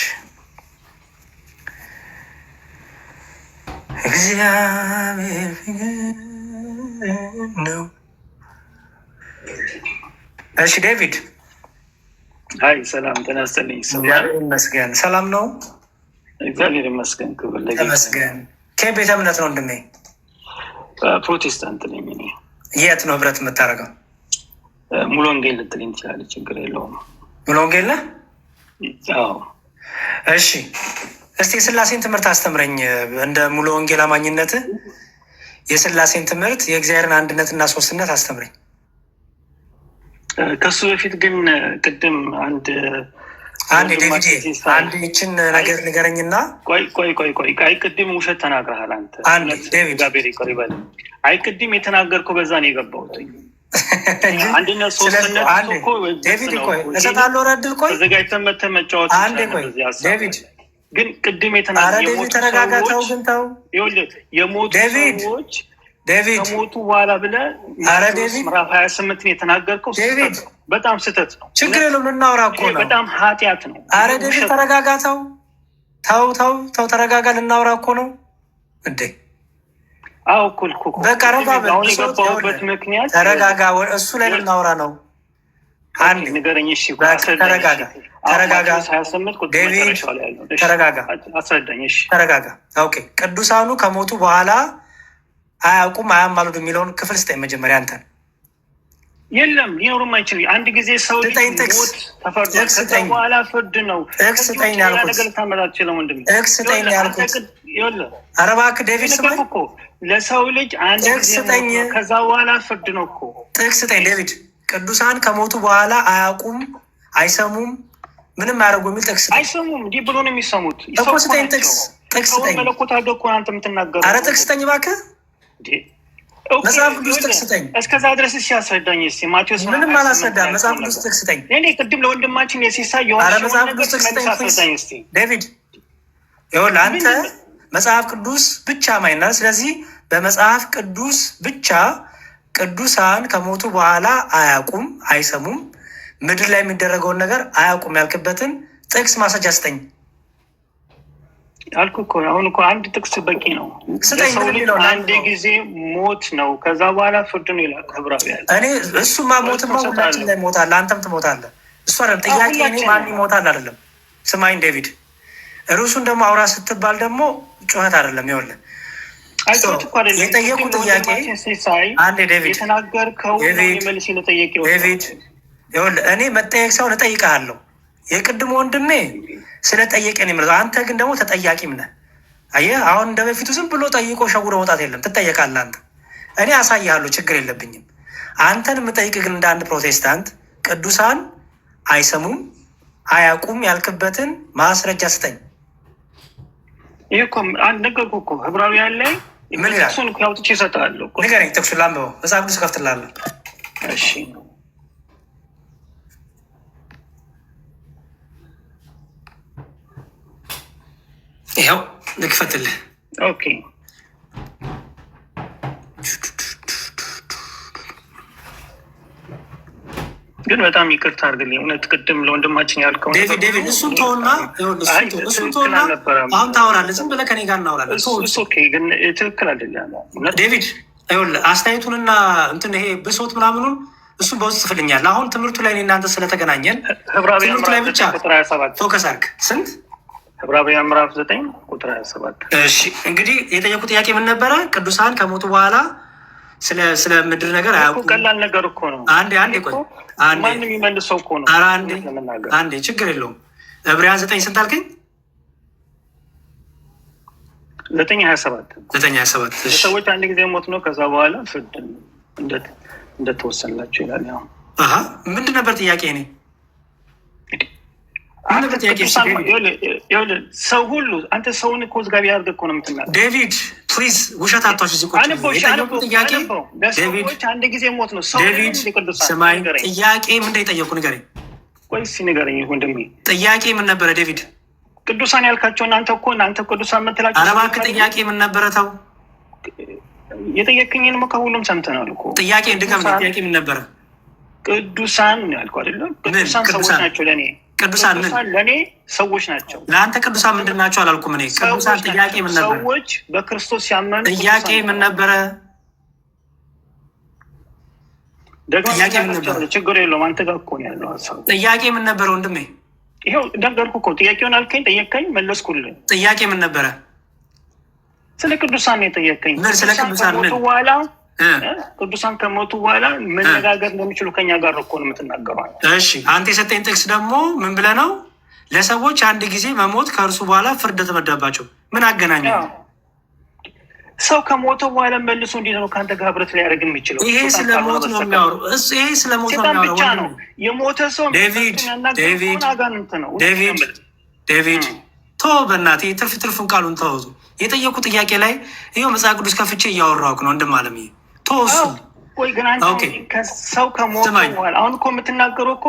እግዚአብሔር ነው። እሺ ዴቪድ ሀይ ሰላም ተነስተልኝ። እግዚአብሔር ይመስገን። ሰላም ነው? እግዚአብሔር ይመስገን። ክብር ተመስገን። ከቤተ እምነት ነው ወንድሜ? ፕሮቴስታንት ነኝ እኔ። የት ነው ህብረት የምታደርገው? ሙሉ ወንጌል ልትለኝ ትችላለህ፣ ችግር የለውም። ሙሉ ወንጌል ነህ? አዎ። እሺ እስቲ የስላሴን ትምህርት አስተምረኝ። እንደ ሙሉ ወንጌል አማኝነት የስላሴን ትምህርት የእግዚአብሔርን አንድነትና ሶስትነት አስተምረኝ። ከሱ በፊት ግን ቅድም አንድ ዴቪድ አንድ ይችን ነገር ንገረኝና ቆይ ቅድም ውሸት ተናግረሃል አንተ። እግዚአብሔር ይቅር ይበል። አይ ቅድም የተናገርከው በዛ ነው የገባሁት። አንድነት ሶስትነት ዴቪድ ቆይ እሰጣለሁ ረድል ቆይ ተዘጋጅተን መተህ መጫወት ዴቪድ ግን ቅድም የተናገርከው ተረጋጋተው ግን ተው የሞቱ ሰዎች ዴቪድ ከሞቱ በኋላ ብለህ ምዕራፍ 28 የተናገርከው በጣም ስህተት ነው። ችግር የለውም ልናወራ እኮ ነው። በጣም ኃጢአት ነው። አረ ዴቪድ ተረጋጋተው ተው ተረጋጋ፣ ልናወራ እኮ ነው እንዴ። አዎ እኮ በቃ ረጋ በል። አሁን የገባሁበት ምክንያት ተረጋጋ፣ እሱ ላይ ልናወራ ነው። አንድ ንገረኝ። እሺ ተረጋጋ ዴቪድ ተረጋጋ፣ አስረዳኝ። እሺ ተረጋጋ። ኦኬ ቅዱሳኑ ከሞቱ በኋላ አያውቁም አያማሉድ የሚለውን ክፍል ስጠኝ መጀመሪያ አንተን። የለም ሊኖሩም አይችልም። አንድ ጊዜ ሰው ሞት ተፈርዷል፣ ከዛ በኋላ ፍርድ ነው። ጥቅስ ስጠኝ ያልኩት ጥቅስ ስጠኝ ያልኩት። ኧረ እባክህ ዴቪድ ስጠኝ እኮ ለሰው ልጅ አንድ ጊዜ ከዛ በኋላ ፍርድ ነው እኮ። ጥቅስ ስጠኝ ዴቪድ። ቅዱሳን ከሞቱ በኋላ አያውቁም አይሰሙም ምንም አያደርጉ የሚል ጥቅስ ስጠኝ። አይሰሙም እንዲህ ብሎ ነው የሚሰሙት እኮ። ስጠኝ ጥቅስ ስጠኝ። መለኮት አድርገህ እኮ አንተ የምትናገረው። ኧረ ጥቅስ ስጠኝ እባክህ። መጽሐፍ ቅዱስ ጥቅስ ስጠኝ። እስከዛ ድረስ እሺ አስረዳኝ። እስኪ ማቴዎስ ምንም አላስረዳም። መጽሐፍ ቅዱስ ጥቅስ ስጠኝ። እኔ ቅድም ለወንድማችን የሲሳይ የሆነ መጽሐፍ ቅዱስ ጥቅስ ስጠኝ ዴቪድ። ይኸውልህ አንተ መጽሐፍ ቅዱስ ብቻ ማይናል። ስለዚህ በመጽሐፍ ቅዱስ ብቻ ቅዱሳን ከሞቱ በኋላ አያውቁም አይሰሙም ምድር ላይ የሚደረገውን ነገር አያውቁም ያልክበትን ጥቅስ ማስረጃ ስጠኝ አልኩ እኮ። አሁን እኮ አንድ ጥቅስ በቂ ነው። ስጠኝ። አንድ ጊዜ ሞት ነው፣ ከዛ በኋላ ፍርድ ነው ይላል ዕብራውያን። እኔ እሱማ ሞትማ ሁላችን ላይ ሞታለህ፣ አንተም ትሞታለህ። እሱ አይደለም ጥያቄ። እኔ ማን ይሞታል አይደለም። ስማኝ ዴቪድ፣ ርዕሱን ደግሞ አውራ ስትባል ደግሞ ጩኸት አይደለም። ይኸውልህ የጠየቁ ጥያቄ አንዴ ዴቪድ ይኸውልህ እኔ መጠየቅ ሰውን እጠይቅሃለሁ። የቅድሞ ወንድሜ ስለ ጠየቀን የምለው፣ አንተ ግን ደግሞ ተጠያቂም ነህ። አየህ አሁን እንደ በፊቱ ዝም ብሎ ጠይቆ ሸጉዶ መውጣት የለም፣ ትጠየቃለህ አንተ። እኔ አሳይሃለሁ፣ ችግር የለብኝም። አንተን የምጠይቅ ግን እንደ አንድ ፕሮቴስታንት ቅዱሳን አይሰሙም አያውቁም ያልክበትን ማስረጃ ስጠኝ። ይህ እኮ አንድ ነገርኩህ እኮ ዕብራውያን ላይ ምን ይላል? ጥቅሱን አውጥቼ እሰጥሃለሁ። ንገረኝ፣ ጥቅሱን ላንብበው። መጽሐፍ ቅዱስ እከፍትልሃለሁ። እሺ ይኸው ልክፈትልህ። ኦኬ ግን በጣም ይቅርታ አድርግልኝ። እውነት ቅድም ለወንድማችን ያልከው ዴቪድ እሱን ተውና አሁን ታወራለህ። ዝም ብለህ ከኔ ጋር እናወራለን። ግን ትክክል አይደለም ዴቪድ። ይኸውልህ አስተያየቱንና እንትን ይሄ ብሶት ምናምኑን እሱን በውስጥ ጽፍልኛል። አሁን ትምህርቱ ላይ እናንተ ስለተገናኘን ትምህርቱ ላይ ብቻ ፎከስ አድርግ። ስንት? ዕብራውያን ምዕራፍ 9 ቁጥር 27። እሺ እንግዲህ የጠየቁ ጥያቄ ምን ነበረ? ቅዱሳን ከሞቱ በኋላ ስለ ምድር ነገር አያውቁም። ቀላል ነገር እኮ ነው። አንዴ ቆይ ማንም የሚመልሰው እኮ ነው። ኧረ አንዴ ችግር የለውም። ዕብራውያን 9 ስንት አልከኝ? 9:27 ሰዎች አንድ ጊዜ ሞት ነው፣ ከዛ በኋላ ፍርድ እንደተወሰንላቸው ይላል። ያው ምንድን ነበር ጥያቄ? እኔ ሰው ሁሉ አንተ ሰውን እኮ ዝጋቢ አድርገህ እኮ ነው የምትናገረው። ዴቪድ ፕሊዝ ውሸት አቷሽ። እዚህ ቁጭ ጥያቄ ለሰዎች አንድ ጊዜ ሞት ነው። ዴቪድ ስማኝ፣ ጥያቄ ምንድን የጠየቁ ንገረኝ። ቆይ እስኪ ንገረኝ ወንድሜ፣ ጥያቄ ምን ነበረ ዴቪድ? ቅዱሳን ያልካቸው እናንተ ቅዱሳን የምትላቸው። ኧረ እባክህ ጥያቄ ምን ነበረ? ተው የጠየቅኝን ከሁሉም ሰምተናል እኮ። ጥያቄ እንድገም ጥያቄ ምን ነበረ? ቅዱሳን ያልኩህ አይደለም? ቅዱሳን ሰዎች ናቸው ለእኔ። ቅዱሳን ለእኔ ሰዎች ናቸው። ለአንተ ቅዱሳን ምንድን ናቸው አላልኩም እኔ። ቅዱሳን ጥያቄ ምን ነበረ? ሰዎች በክርስቶስ ሲያመኑ ጥያቄ ምን ነበረ? ጥያቄ ምን ነበረ? ችግር የለውም አንተ ጋር እኮ ነው ያለው ሀሳብ። ጥያቄ ምን ነበረ ወንድሜ? ይኸው ነገርኩህ እኮ። ጥያቄውን አልከኝ፣ ጠየቅከኝ፣ መለስኩልህ። ጥያቄ ምን ነበረ? ስለ ቅዱሳን ነው የጠየቀኝ። ስለ ቅዱሳን ምን በኋላ ቅዱሳን ከሞቱ በኋላ መነጋገር እንደሚችሉ ከኛ ጋር እኮ ነው የምትናገረው። እሺ አንተ የሰጠኝ ጥቅስ ደግሞ ምን ብለህ ነው? ለሰዎች አንድ ጊዜ መሞት ከእርሱ በኋላ ፍርድ ተመደባቸው። ምን አገናኘው? ሰው ከሞተ በኋላ መልሶ እንዴት ነው ከአንተ ጋር ህብረት ሊያደርግ የሚችለው? ይሄ ስለሞት ነው የሚያወሩ። ይሄ ስለሞት ነው የሚያወሩ ብቻ ነው። የሞተ ሰው ዴቪድ ቶ በእናትህ ትርፉን ቃሉን ተወዙ። የጠየቁ ጥያቄ ላይ ይኸው መጽሐፍ ቅዱስ ከፍቼ እያወራሁ ነው ወንድም አለም። ይሄ ተወሱ። ቆይ ግን አንተ ሰው ከሞተ በኋላ አሁን እኮ የምትናገረው እኮ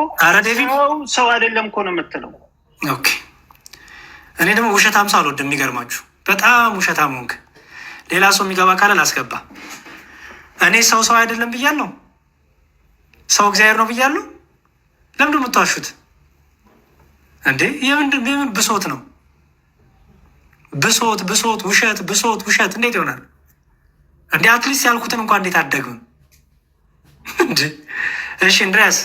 ሰው አይደለም እኮ ነው የምትለው። ኦኬ እኔ ደግሞ ውሸታም ሰው አልወድም። የሚገርማችሁ በጣም ውሸታም ሆንክ። ሌላ ሰው የሚገባ ካለ ላስገባ። እኔ ሰው አይደለም ብያለሁ። ሰው እግዚአብሔር ነው ብያለሁ። ለምንድን ነው የምትዋሹት እንዴ? የምን ብሶት ነው? ብሶት ውሸት እንዴት ይሆናል እንዴ? አትሊስት ያልኩትን እንኳን እንዴት አደግም እንዴ? እሺ እንድሪያስ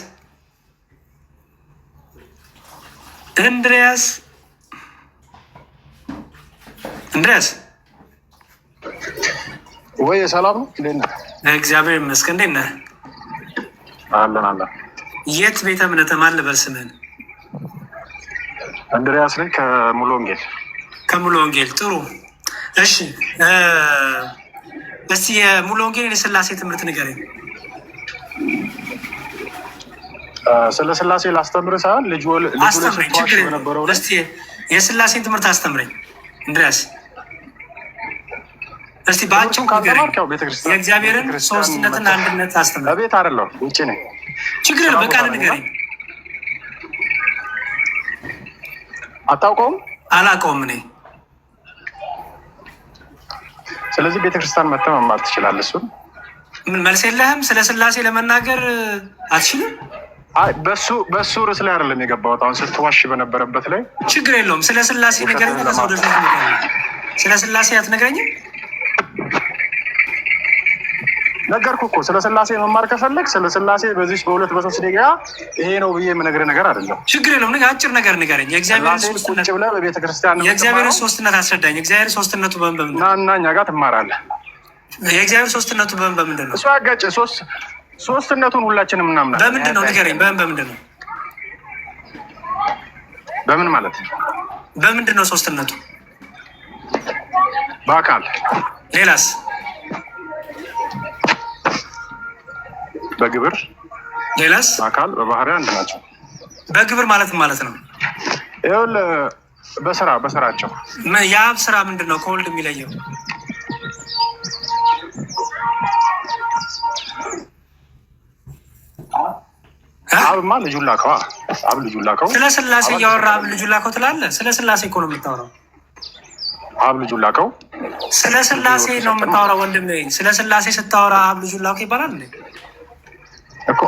ወይ ሰላም ነው? እግዚአብሔር ይመስገን። እንዴት ነህ? አለን። የት ቤተ እምነት ማን ልበል ስምህን? እንድሪያስ ነኝ ከሙሉ ወንጌል። ከሙሉ ወንጌል ጥሩ። እሺ እስቲ የሙሉ ወንጌል የስላሴ ትምህርት ንገረኝ። ስለ ስላሴ ላስተምርህ ሳይሆን ልጁ አስተምረኝ። ችግር የለውም። እስቲ የስላሴን ትምህርት አስተምረኝ እንድሪያስ። እስቲ በአጭሩ የእግዚአብሔርን ሶስትነትና አንድነት አስተምረኝ። ቤት አይደለሁም ውጭ ነኝ። ችግር የለውም። በቃል ንገረኝ። አታውቀውም? አላውቀውም እኔ። ስለዚህ ቤተክርስቲያን መተህ መማር ትችላለህ። እሱን ምን መልስ የለህም? ስለ ስላሴ ለመናገር አትችልም? አይ በሱ ርዕስ ላይ አይደለም የገባሁት። አሁን ስትዋሽ በነበረበት ላይ ችግር የለውም። ስለ ስላሴ ንገረኝ። ስለ ስላሴ አትነግረኝም? ነገርኩህ እኮ። ስለ ስላሴ መማር ከፈለግ ስለ ስላሴ በዚህ በ2 በ3 ደቂቃ ይሄ ነው ብዬ የምነግርህ ነገር አይደለም። ችግር የለውም። አጭር ነገር ንገረኝ። የእግዚአብሔርን ሶስትነት አስረዳኝ። የእግዚአብሔር ሶስትነቱ በምን እና እኛ ጋር ትማራለህ። የእግዚአብሔር ሶስትነቱ በምንድን ነው? እሱ አጋጭ ሶስትነቱን ሁላችንም እናምናለን። በምንድን ነው ንገረኝ። በምንድን ነው? በምን ማለት ነው? በምንድን ነው ሶስትነቱ? በአካል። ሌላስ? በግብር። ሌላስ? በአካል በባህሪ አንድ ናቸው። በግብር ማለት ነው? ይኸውልህ በስራቸው። የአብ ስራ ምንድን ነው ከወልድ የሚለየው? አብማ ልጁን ላከዋ። አብ ልጁን ላከው። ስለ ስላሴ እያወራ አብ ልጁን ላከው ትላለህ? ስለ ስላሴ እኮ ነው የምታወራው። አብ ልጁን ላከው። ስለ ስላሴ ነው የምታወራው ወንድሜ። ስለ ስላሴ ስታወራ አብ ልጁን ላከው ይባላል እንዴ? እኮ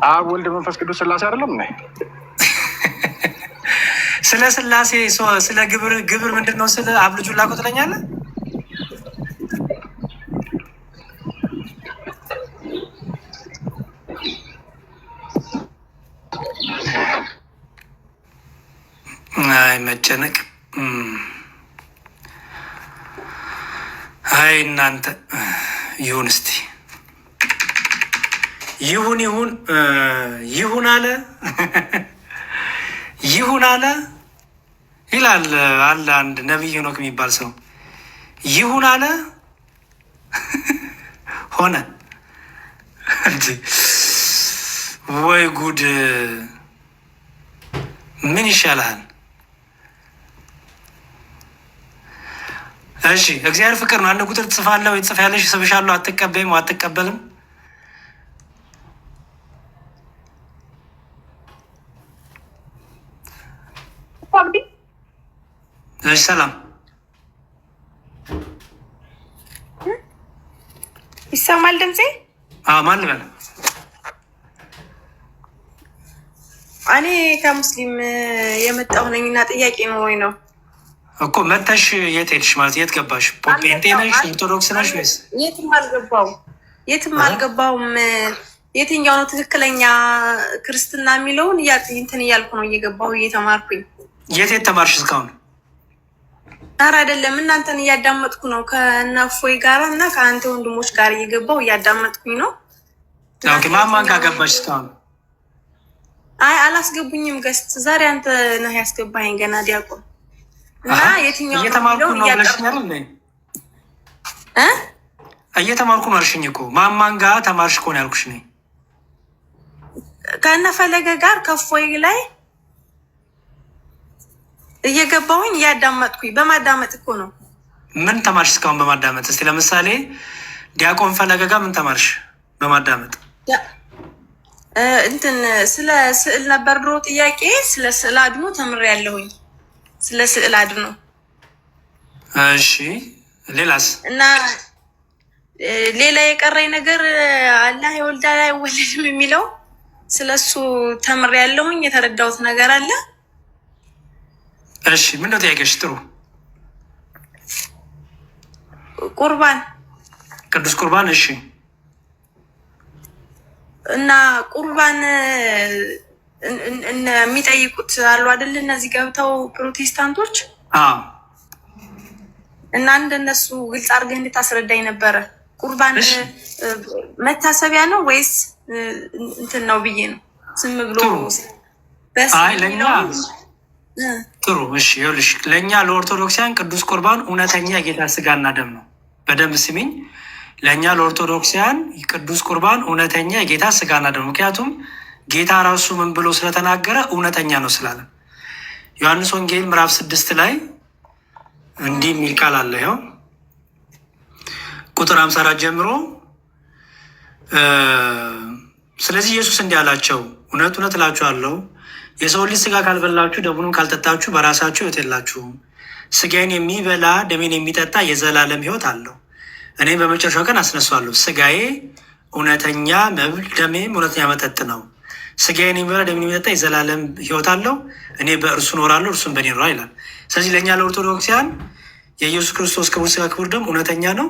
አብ ወልድ መንፈስ ቅዱስ ስላሴ አይደለም እንዴ? ስለ ስላሴ ስለ ግብር ምንድን ነው? ስለ አብ ልጁን ላከው ትለኛለህ? አይ መጨነቅ፣ አይ እናንተ ይሁን እስቲ ይሁን ይሁን አለ ይሁን አለ ይላል አለ አንድ ነቢይ ሄኖክ የሚባል ሰው ይሁን አለ ሆነ። ወይ ጉድ! ምን ይሻልሃል? እሺ እግዚአብሔር ፍቅር ነው። አንድ ቁጥር ትጽፋለህ ወይ ትጽፊያለሽ? ስብሻለሁ። አትቀበይም ወይ አትቀበልም? እሺ ሰላም ይሰማል ድምጼ? ማን ልበል? እኔ ከሙስሊም የመጣሁ ነኝ እና ጥያቄ ነው ወይ ነው እኮ መተሽ የት ሄድሽ? ማለት የት ገባሽ? ጴንጤ ነሽ? ኦርቶዶክስ ነሽ ወይስ? የትም አልገባውም። የትኛው ነው ትክክለኛ ክርስትና የሚለውን እንትን እያልኩ ነው እየገባሁ እየተማርኩኝ። የት ተማርሽ እስካሁን? ኧረ አይደለም እናንተን እያዳመጥኩ ነው ከነፎይ ጋር እና ከአንተ ወንድሞች ጋር እየገባሁ እያዳመጥኩኝ ነው። ማማን ጋር ገባሽ እስካሁን? አይ አላስገቡኝም። ገስት ዛሬ አንተ ነህ ያስገባኸኝ ገና ዲያቆን እና የትኛው እየተማርኩ ነው ብለሽኛል እንዴ? እየተማርኩ ነው አልሽኝ እኮ። ማማን ጋር ተማርሽ እኮ ነው ያልኩሽ ነኝ። ከነፈለገ ጋር ከፎይ ላይ እየገባሁኝ እያዳመጥኩኝ በማዳመጥ እኮ ነው። ምን ተማርሽ እስካሁን በማዳመጥ? እስቲ ለምሳሌ ዲያቆን ፈለገ ጋር ምን ተማርሽ በማዳመጥ? እንትን ስለ ስዕል ነበር ድሮ ጥያቄ። ስለ ስዕል አድኖ ተምሬያለሁኝ። ስለ ስዕል አድኖ። እሺ ሌላስ? እና ሌላ የቀረኝ ነገር አላህ ይወልዳል አይወለድም የሚለው ስለሱ ተምሬያለሁኝ። የተረዳሁት ነገር አለ። እሺ ምንድነው ጥያቄሽ? ጥሩ። ቁርባን፣ ቅዱስ ቁርባን። እሺ እና ቁርባን የሚጠይቁት አሉ አይደል? እነዚህ ገብተው ፕሮቴስታንቶች እና እንደነሱ ግልጽ አድርገህ እንድታስረዳኝ ነበረ። ቁርባን መታሰቢያ ነው ወይስ እንትን ነው ብዬ ነው ዝም ብሎ ለኛ ጥሩ። እሺ ይኸውልሽ፣ ለእኛ ለኦርቶዶክሲያን ቅዱስ ቁርባን እውነተኛ የጌታ ስጋና ደም ነው። በደንብ ስሚኝ። ለእኛ ለኦርቶዶክሲያን ቅዱስ ቁርባን እውነተኛ የጌታ ስጋና ደም፣ ምክንያቱም ጌታ ራሱ ምን ብሎ ስለተናገረ እውነተኛ ነው ስላለ። ዮሐንስ ወንጌል ምዕራፍ 6 ላይ እንዲህ የሚል ቃል አለ። ይኸው ቁጥር 54 ጀምሮ ስለዚህ ኢየሱስ እንዲህ አላቸው፣ እውነት እውነት እላችኋለሁ የሰው ልጅ ስጋ ካልበላችሁ ደሙንም ካልጠጣችሁ በራሳችሁ ሕይወት የላችሁም። ስጋዬን የሚበላ ደሜን የሚጠጣ የዘላለም ሕይወት አለው፣ እኔም በመጨረሻው ቀን አስነሳዋለሁ። ስጋዬ እውነተኛ መብል፣ ደሜም እውነተኛ መጠጥ ነው። ስጋዬን የሚበላ ደሜን የሚጠጣ የዘላለም ሕይወት አለው፣ እኔ በእርሱ እኖራለሁ፣ እርሱም በእኔ ይኖራል ይላል። ስለዚህ ለእኛ ለኦርቶዶክሲያን የኢየሱስ ክርስቶስ ክቡር ስጋ ክቡር ደም እውነተኛ ነው፣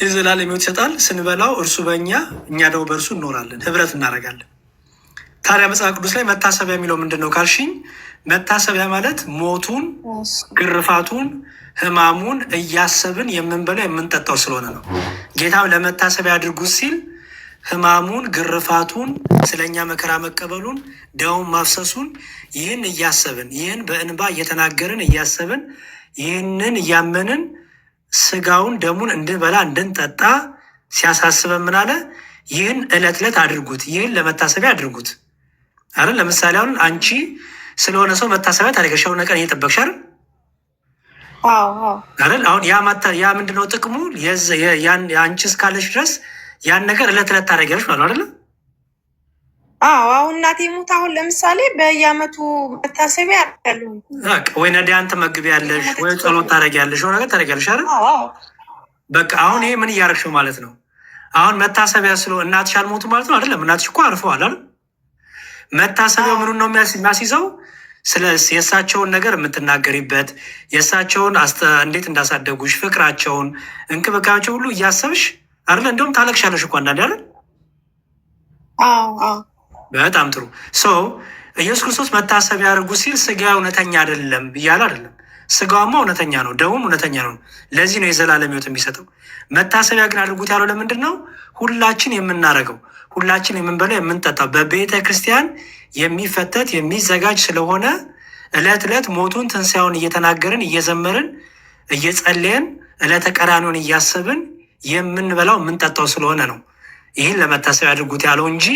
የዘላለም ሕይወት ይሰጣል። ስንበላው እርሱ በእኛ እኛ ደግሞ በእርሱ እንኖራለን፣ ህብረት እናደርጋለን። ታዲያ መጽሐፍ ቅዱስ ላይ መታሰቢያ የሚለው ምንድን ነው ካልሽኝ፣ መታሰቢያ ማለት ሞቱን፣ ግርፋቱን፣ ሕማሙን እያሰብን የምንበላው የምንጠጣው ስለሆነ ነው። ጌታም ለመታሰቢያ አድርጉት ሲል ሕማሙን፣ ግርፋቱን፣ ስለኛ መከራ መቀበሉን፣ ደሙን ማፍሰሱን ይህን እያሰብን ይህን በእንባ እየተናገርን እያሰብን ይህንን እያመንን ስጋውን ደሙን እንድንበላ እንድንጠጣ ሲያሳስበን ምን አለ? ይህን ዕለት ዕለት አድርጉት፣ ይህን ለመታሰቢያ አድርጉት አረ። ለምሳሌ አሁን አንቺ ስለሆነ ሰው መታሰቢያ ታደርገሽ የሆነ ቀን እየጠበቅሽ አይደል? አይደል? አሁን ያ ምንድነው ጥቅሙ? አንቺ እስካለሽ ድረስ ያን ነገር ዕለት ዕለት ታደርጊያለሽ ማለት አይደለም? አሁን እናቴ ሙት አሁን ለምሳሌ በየዓመቱ መታሰቢያ ያደርጋሉ። ወይ ነዳያን ትመግቢያለሽ፣ ወይ ጸሎት ታደርጊያለሽ፣ የሆነ ነገር ታደርጊያለሽ አይደል? በቃ አሁን ይሄ ምን እያደረግሽው ማለት ነው? አሁን መታሰቢያ ስለ እናትሽ አልሞቱ ማለት ነው አይደለም? እናትሽ እኮ አርፈዋል አይደል? መታሰቢያው ምኑን ነው የሚያስይዘው? ስለ የእሳቸውን ነገር የምትናገሪበት የእሳቸውን እንዴት እንዳሳደጉሽ ፍቅራቸውን፣ እንክብካቤያቸው ሁሉ እያሰብሽ አይደለ? እንዲሁም ታለቅሻለሽ እኮ አንዳንዴ አይደል? በጣም ጥሩ ሰው ኢየሱስ ክርስቶስ መታሰቢያ አድርጉ ሲል ስጋ እውነተኛ አይደለም እያለ አይደለም። ስጋውማ እውነተኛ ነው፣ ደሙም እውነተኛ ነው። ለዚህ ነው የዘላለም ሕይወት የሚሰጠው። መታሰቢያ ግን አድርጉት ያለው ለምንድን ነው? ሁላችን የምናደርገው፣ ሁላችን የምንበላው፣ የምንጠጣው በቤተ ክርስቲያን የሚፈተት የሚዘጋጅ ስለሆነ ዕለት ዕለት ሞቱን ትንሣኤውን እየተናገርን እየዘመርን እየጸለየን ዕለተ ቀራንዮን እያሰብን የምንበላው የምንጠጣው ስለሆነ ነው። ይህን ለመታሰቢያ አድርጉት ያለው እንጂ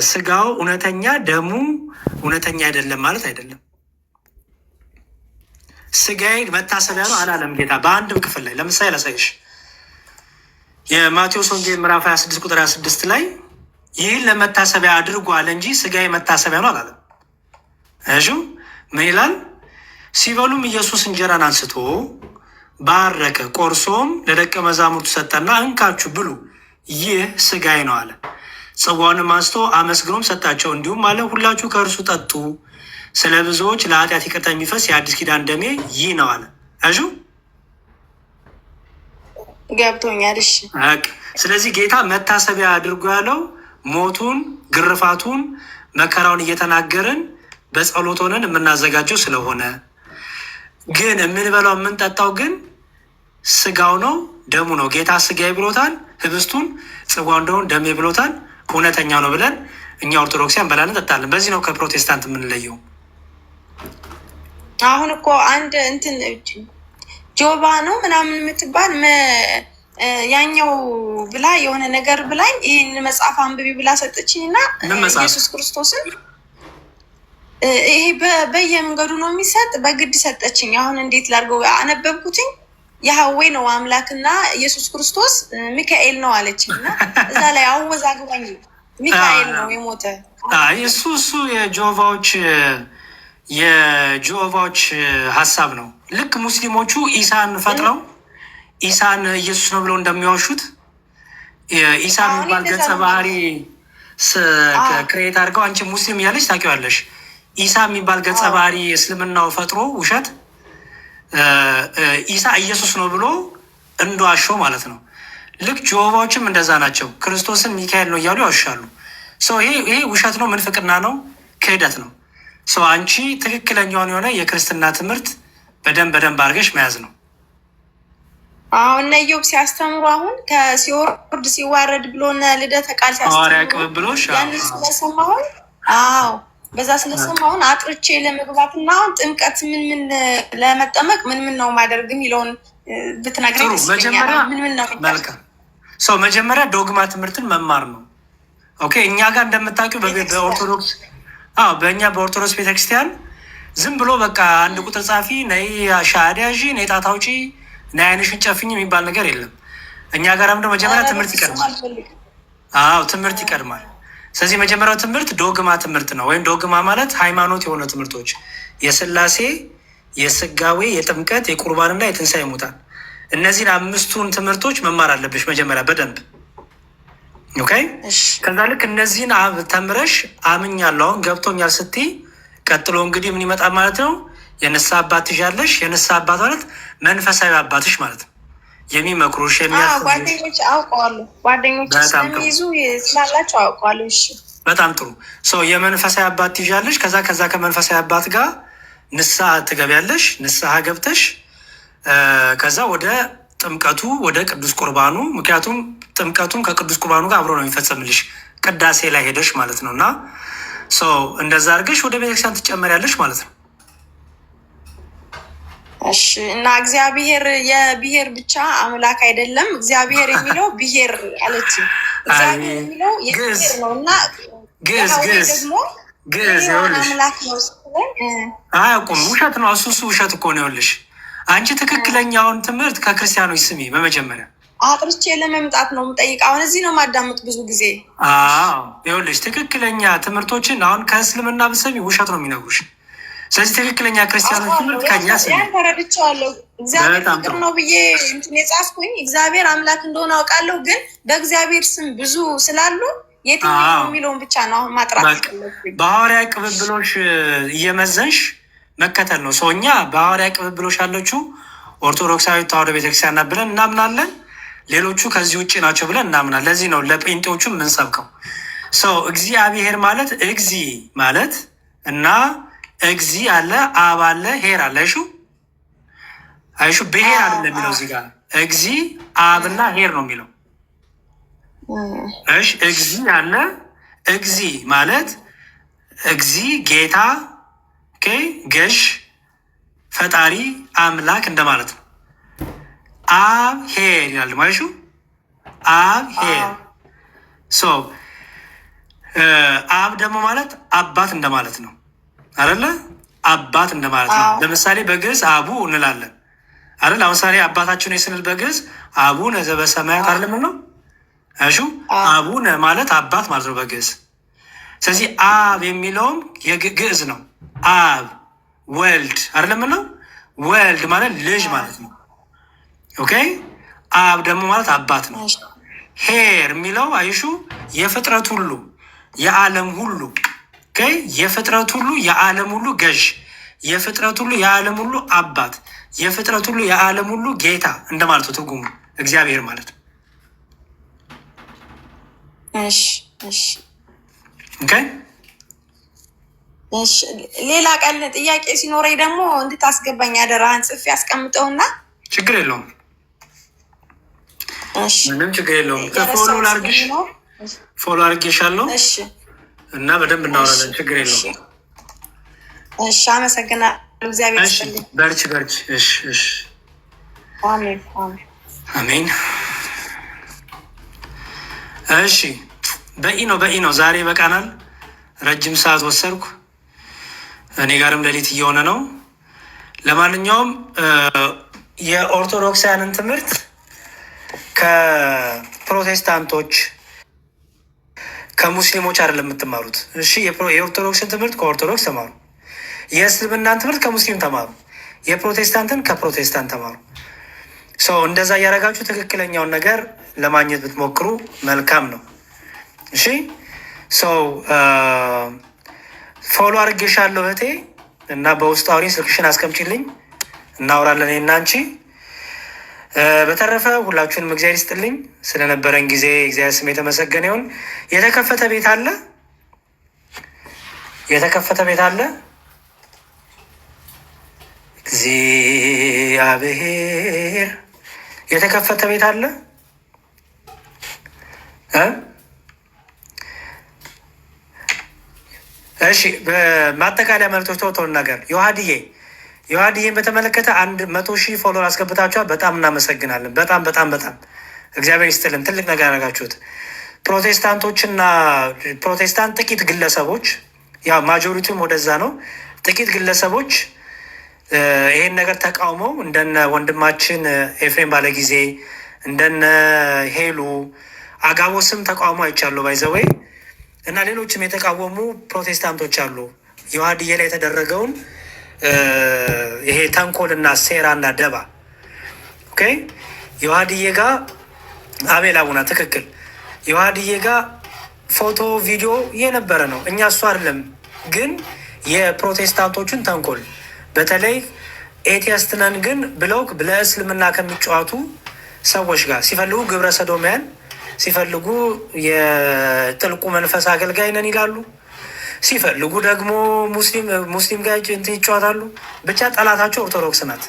ስጋው እውነተኛ ደሙ እውነተኛ አይደለም ማለት አይደለም። ስጋዬ መታሰቢያ ነው አላለም ጌታ በአንድም ክፍል ላይ። ለምሳሌ ላሳይሽ። የማቴዎስ ወንጌል ምዕራፍ 26 ቁጥር 26 ላይ ይህን ለመታሰቢያ አድርጉ አለ እንጂ ስጋዬ መታሰቢያ ነው አላለም። እሺ ምን ይላል? ሲበሉም ኢየሱስ እንጀራን አንስቶ ባረከ፣ ቆርሶም ለደቀ መዛሙርቱ ሰጠና እንካችሁ ብሉ፣ ይህ ስጋዬ ነው አለ። ጽዋውንም አንስቶ አመስግኖም ሰጣቸው፣ እንዲሁም አለ ሁላችሁ ከእርሱ ጠጡ፣ ስለ ብዙዎች ለኃጢአት ይቅርታ የሚፈስ የአዲስ ኪዳን ደሜ ይህ ነው አለ። እሺ ገብቶኛል። እሺ ስለዚህ ጌታ መታሰቢያ አድርጎ ያለው ሞቱን፣ ግርፋቱን፣ መከራውን እየተናገርን በጸሎት ሆነን የምናዘጋጀው ስለሆነ፣ ግን የምንበላው የምንጠጣው ግን ስጋው ነው ደሙ ነው። ጌታ ስጋዬ ብሎታል፣ ህብስቱን ጽዋው እንደሆን ደሜ ብሎታል። እውነተኛ ነው ብለን እኛ ኦርቶዶክሲያን በላን እንጠጣለን። በዚህ ነው ከፕሮቴስታንት የምንለየው። አሁን እኮ አንድ እንትን ጆባ ነው ምናምን የምትባል ያኛው ብላ የሆነ ነገር ብላኝ ይህን መጽሐፍ አንብቢ ብላ ሰጠችኝ እና ኢየሱስ ክርስቶስን ይሄ በየመንገዱ ነው የሚሰጥ በግድ ሰጠችኝ። አሁን እንዴት ላድርገው? አነበብኩትኝ ያህዌ ነው አምላክና ኢየሱስ ክርስቶስ ሚካኤል ነው አለችኝ እና እዛ ላይ አወዛግባኝ ሚካኤል ነው የሞተ እሱ የጆቫዎች ሀሳብ ነው። ልክ ሙስሊሞቹ ኢሳን ፈጥረው ኢሳን ኢየሱስ ነው ብለው እንደሚዋሹት ኢሳ የሚባል ገጸ ባህሪ ክሬት አድርገው አንቺ ሙስሊም እያለች ታውቂዋለሽ። ኢሳ የሚባል ገጸ ባህሪ እስልምናው ፈጥሮ ውሸት ኢሳ ኢየሱስ ነው ብሎ እንደዋሸው ማለት ነው። ልክ ጆቫዎችም እንደዛ ናቸው። ክርስቶስን ሚካኤል ነው እያሉ ያዋሻሉ። ይሄ ውሸት ነው፣ ምንፍቅና ነው፣ ክህደት ነው። አንቺ ትክክለኛውን የሆነ የክርስትና ትምህርት በደንብ አድርገሽ መያዝ ነው። አሁን ነዮብ ሲያስተምሩ አሁን ከሲወርድ ሲዋረድ ብሎ ልደተ ቃል ሲያስተምሩ ያንን ስለሰማሁን በዛ ስለሰማሁን አጥርቼ ለመግባትና አሁን ጥምቀት ምን ለመጠመቅ ምን ነው ማደርግ የሚለውን ብትነግረኝ መጀመሪያ ዶግማ ትምህርትን መማር ነው። ኦኬ እኛ ጋር እንደምታውቂው በኦርቶዶክስ በእኛ በኦርቶዶክስ ቤተክርስቲያን ዝም ብሎ በቃ አንድ ቁጥር ጻፊ ነይ ሻሃዳ ያዢ ነይ ጣት አውጪ ነይ ዓይንሽን ጨፍኝ የሚባል ነገር የለም። እኛ ጋርም ደግሞ መጀመሪያ ትምህርት ይቀድማል። ትምህርት ይቀድማል። ስለዚህ መጀመሪያው ትምህርት ዶግማ ትምህርት ነው። ወይም ዶግማ ማለት ሃይማኖት የሆነ ትምህርቶች የስላሴ፣ የስጋዌ፣ የጥምቀት፣ የቁርባንና የትንሣኤ ሙታን እነዚህን አምስቱን ትምህርቶች መማር አለብሽ መጀመሪያ በደንብ ኦኬ። ከዛ ልክ እነዚህን ተምረሽ አምኛለሁ አሁን ገብቶኛል ስትይ ቀጥሎ እንግዲህ ምን ይመጣል ማለት ነው? የንስሐ አባት ትይዣለሽ። የንስሐ አባት ማለት መንፈሳዊ አባትሽ ማለት ነው። የሚመክሩሽ ጓደኞች አውቀዋለሁ። ጓደኞች ስለሚይዙ ስላላቸው አውቀዋለሁ። እሺ በጣም ጥሩ የመንፈሳዊ አባት ትይዣለሽ። ከዛ ከመንፈሳዊ አባት ጋር ንስሐ ትገቢያለሽ። ንስሐ ገብተሽ ከዛ ወደ ጥምቀቱ ወደ ቅዱስ ቁርባኑ፣ ምክንያቱም ጥምቀቱም ከቅዱስ ቁርባኑ ጋር አብሮ ነው የሚፈጸምልሽ ቅዳሴ ላይ ሄደሽ ማለት ነው። እና እንደዛ አድርገሽ ወደ ቤተክርስቲያን ትጨመሪያለሽ ማለት ነው። እሺ እና እግዚአብሔር የብሔር ብቻ አምላክ አይደለም። እግዚአብሔር የሚለው ብሔር አለች። እግዚአብሔር የሚለው የብሔር ነው እና ግዕዝ አምላክ ነው አያውቁም። ውሸት ነው እሱ ውሸት እኮ ነው። ይኸውልሽ አንቺ ትክክለኛውን ትምህርት ከክርስቲያኖች ስሚ። በመጀመሪያ አጥርቼ ለመምጣት ነው የምጠይቅ። አሁን እዚህ ነው ማዳመጥ ብዙ ጊዜ። ይኸውልሽ ትክክለኛ ትምህርቶችን አሁን ከእስልምና ብትሰሚ ውሸት ነው የሚነግሩሽ። ስለዚህ ትክክለኛ ክርስቲያኖች ትምህርት ከኛ ስሚ። ተረድቼዋለሁ። እግዚአብሔር ፍቅር ነው ብዬ የጻፍኩኝ እግዚአብሔር አምላክ እንደሆነ አውቃለሁ። ግን በእግዚአብሔር ስም ብዙ ስላሉ የትኛው የሚለውን ብቻ ነው አሁን ማጥራት። በሐዋርያ ቅብብሎሽ እየመዘንሽ መከተል ነው። እኛ በሐዋርያ ቅብብሎሽ ያለችው ኦርቶዶክሳዊ ተዋሕዶ ቤተክርስቲያን ብለን እናምናለን። ሌሎቹ ከዚህ ውጭ ናቸው ብለን እናምናለን። ለዚህ ነው ለጴንጤዎቹ የምንሰብከው። ሰው እግዚአብሔር ማለት እግዚ ማለት እና እግዚ አለ አብ አለ ሄር አለ። አይሹ ብሄር አይደለም የሚለው እዚህ ጋር እግዚ አብና ሄር ነው የሚለው። እሺ እግዚ አለ እግዚ ማለት እግዚ ጌታ ገዥ ፈጣሪ አምላክ እንደማለት ነው። አብ ሄር ይላል ማለሹ አብ ሄር አብ ደግሞ ማለት አባት እንደማለት ነው አይደለ? አባት እንደማለት ነው። ለምሳሌ በግዕዝ አቡ እንላለን አይደል? ለምሳሌ አባታችን ስንል በግዕዝ አቡነ ዘበሰማያት አይደለም ነው። እሺ አቡነ ማለት አባት ማለት ነው በግዕዝ። ስለዚህ አብ የሚለውም የግዕዝ ነው። አብ ወልድ አይደለም ነው። ወልድ ማለት ልጅ ማለት ነው። ኦኬ አብ ደግሞ ማለት አባት ነው። ሄር የሚለው አይሹ የፍጥረት ሁሉ የዓለም ሁሉ የፍጥረት ሁሉ የዓለም ሁሉ ገዥ የፍጥረት ሁሉ የዓለም ሁሉ አባት የፍጥረት ሁሉ የዓለም ሁሉ ጌታ እንደማለት ነው ትርጉሙ እግዚአብሔር ማለት ነው። ሌላ ቀን ጥያቄ ሲኖረኝ ደግሞ እንድታስገባኝ አደራህን ጽፌ ያስቀምጠውና ችግር የለውም። ምንም ችግር የለውም። ፎሎ ላርግሽ ፎሎ አርጌሻለሁ እና በደንብ እናወራለን። ችግር የለውም። እሺ አመሰግናለሁ። እግዚአብሔር ይስጥልኝ። በርቺ። እሺ አሜን አሜን። እሺ በኢ ነው ዛሬ ይበቃናል። ረጅም ሰዓት ወሰድኩ። እኔ ጋርም ሌሊት እየሆነ ነው። ለማንኛውም የኦርቶዶክሳውያንን ትምህርት ከፕሮቴስታንቶች ከሙስሊሞች አይደለም የምትማሩት። እሺ የኦርቶዶክስን ትምህርት ከኦርቶዶክስ ተማሩ። የእስልምናን ትምህርት ከሙስሊም ተማሩ። የፕሮቴስታንትን ከፕሮቴስታንት ተማሩ። እንደዛ እያደረጋችሁ ትክክለኛውን ነገር ለማግኘት ብትሞክሩ መልካም ነው። እሺ ፎሎ አድርጌሻለሁ እህቴ እና በውስጥ አውሪ ስልክሽን አስቀምጪልኝ፣ እናወራለን እና አንቺ። በተረፈ ሁላችሁንም እግዚአብሔር ይስጥልኝ ስለነበረን ጊዜ። እግዚአብሔር ስም የተመሰገነ ይሁን። የተከፈተ ቤት አለ፣ የተከፈተ ቤት አለ። እግዚአብሔር የተከፈተ ቤት አለ። እሺ በማጠቃለያ መልዕክቶች ተወተውን ነገር ዮሐድዬን በተመለከተ 100,000 ፎሎወር አስገብታችኋል። በጣም እናመሰግናለን። በጣም እግዚአብሔር ይስጥልን። ትልቅ ነገር ያደረጋችሁት ፕሮቴስታንቶችና ፕሮቴስታንት ጥቂት ግለሰቦች፣ ያው ማጆሪቲውም ወደዛ ነው። ጥቂት ግለሰቦች ይሄን ነገር ተቃውመው እንደነ ወንድማችን ኤፍሬም ባለጊዜ እንደነ ሄሉ አጋቦስም ተቃውሞ አይቻለሁ ባይዘወይ እና ሌሎችም የተቃወሙ ፕሮቴስታንቶች አሉ። ዮሐድዬ ላይ የተደረገውን ይሄ ተንኮልና ሴራና ደባ ዮሐድዬ ጋር አቤል አቡና ትክክል። ዮሐድዬ ጋር ፎቶ ቪዲዮ የነበረ ነው። እኛ እሱ አይደለም ግን የፕሮቴስታንቶቹን ተንኮል በተለይ ኤቲያስት ነን ግን ብለው ለእስልምና ከሚጫወቱ ሰዎች ጋር ሲፈልጉ ግብረ ሰዶሚያን ሲፈልጉ የጥልቁ መንፈስ አገልጋይ ነን ይላሉ። ሲፈልጉ ደግሞ ሙስሊም ጋር እንትን ይጫወታሉ። ብቻ ጠላታቸው ኦርቶዶክስ ናት።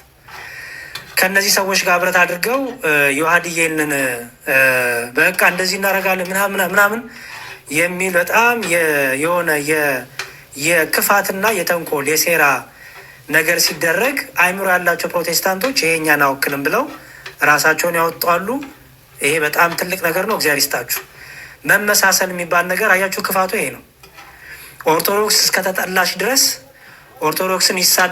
ከነዚህ ሰዎች ጋር ህብረት አድርገው ዮሐድዬንን በቃ እንደዚህ እናደርጋለን ምናምን የሚል በጣም የሆነ የክፋትና የተንኮል የሴራ ነገር ሲደረግ አይምሮ ያላቸው ፕሮቴስታንቶች ይሄኛን አወክልም ብለው ራሳቸውን ያወጣሉ። ይሄ በጣም ትልቅ ነገር ነው። እግዚአብሔር ይስጣችሁ። መመሳሰል የሚባል ነገር አያችሁ፣ ክፋቱ ይሄ ነው። ኦርቶዶክስ እስከተጠላሽ ድረስ ኦርቶዶክስን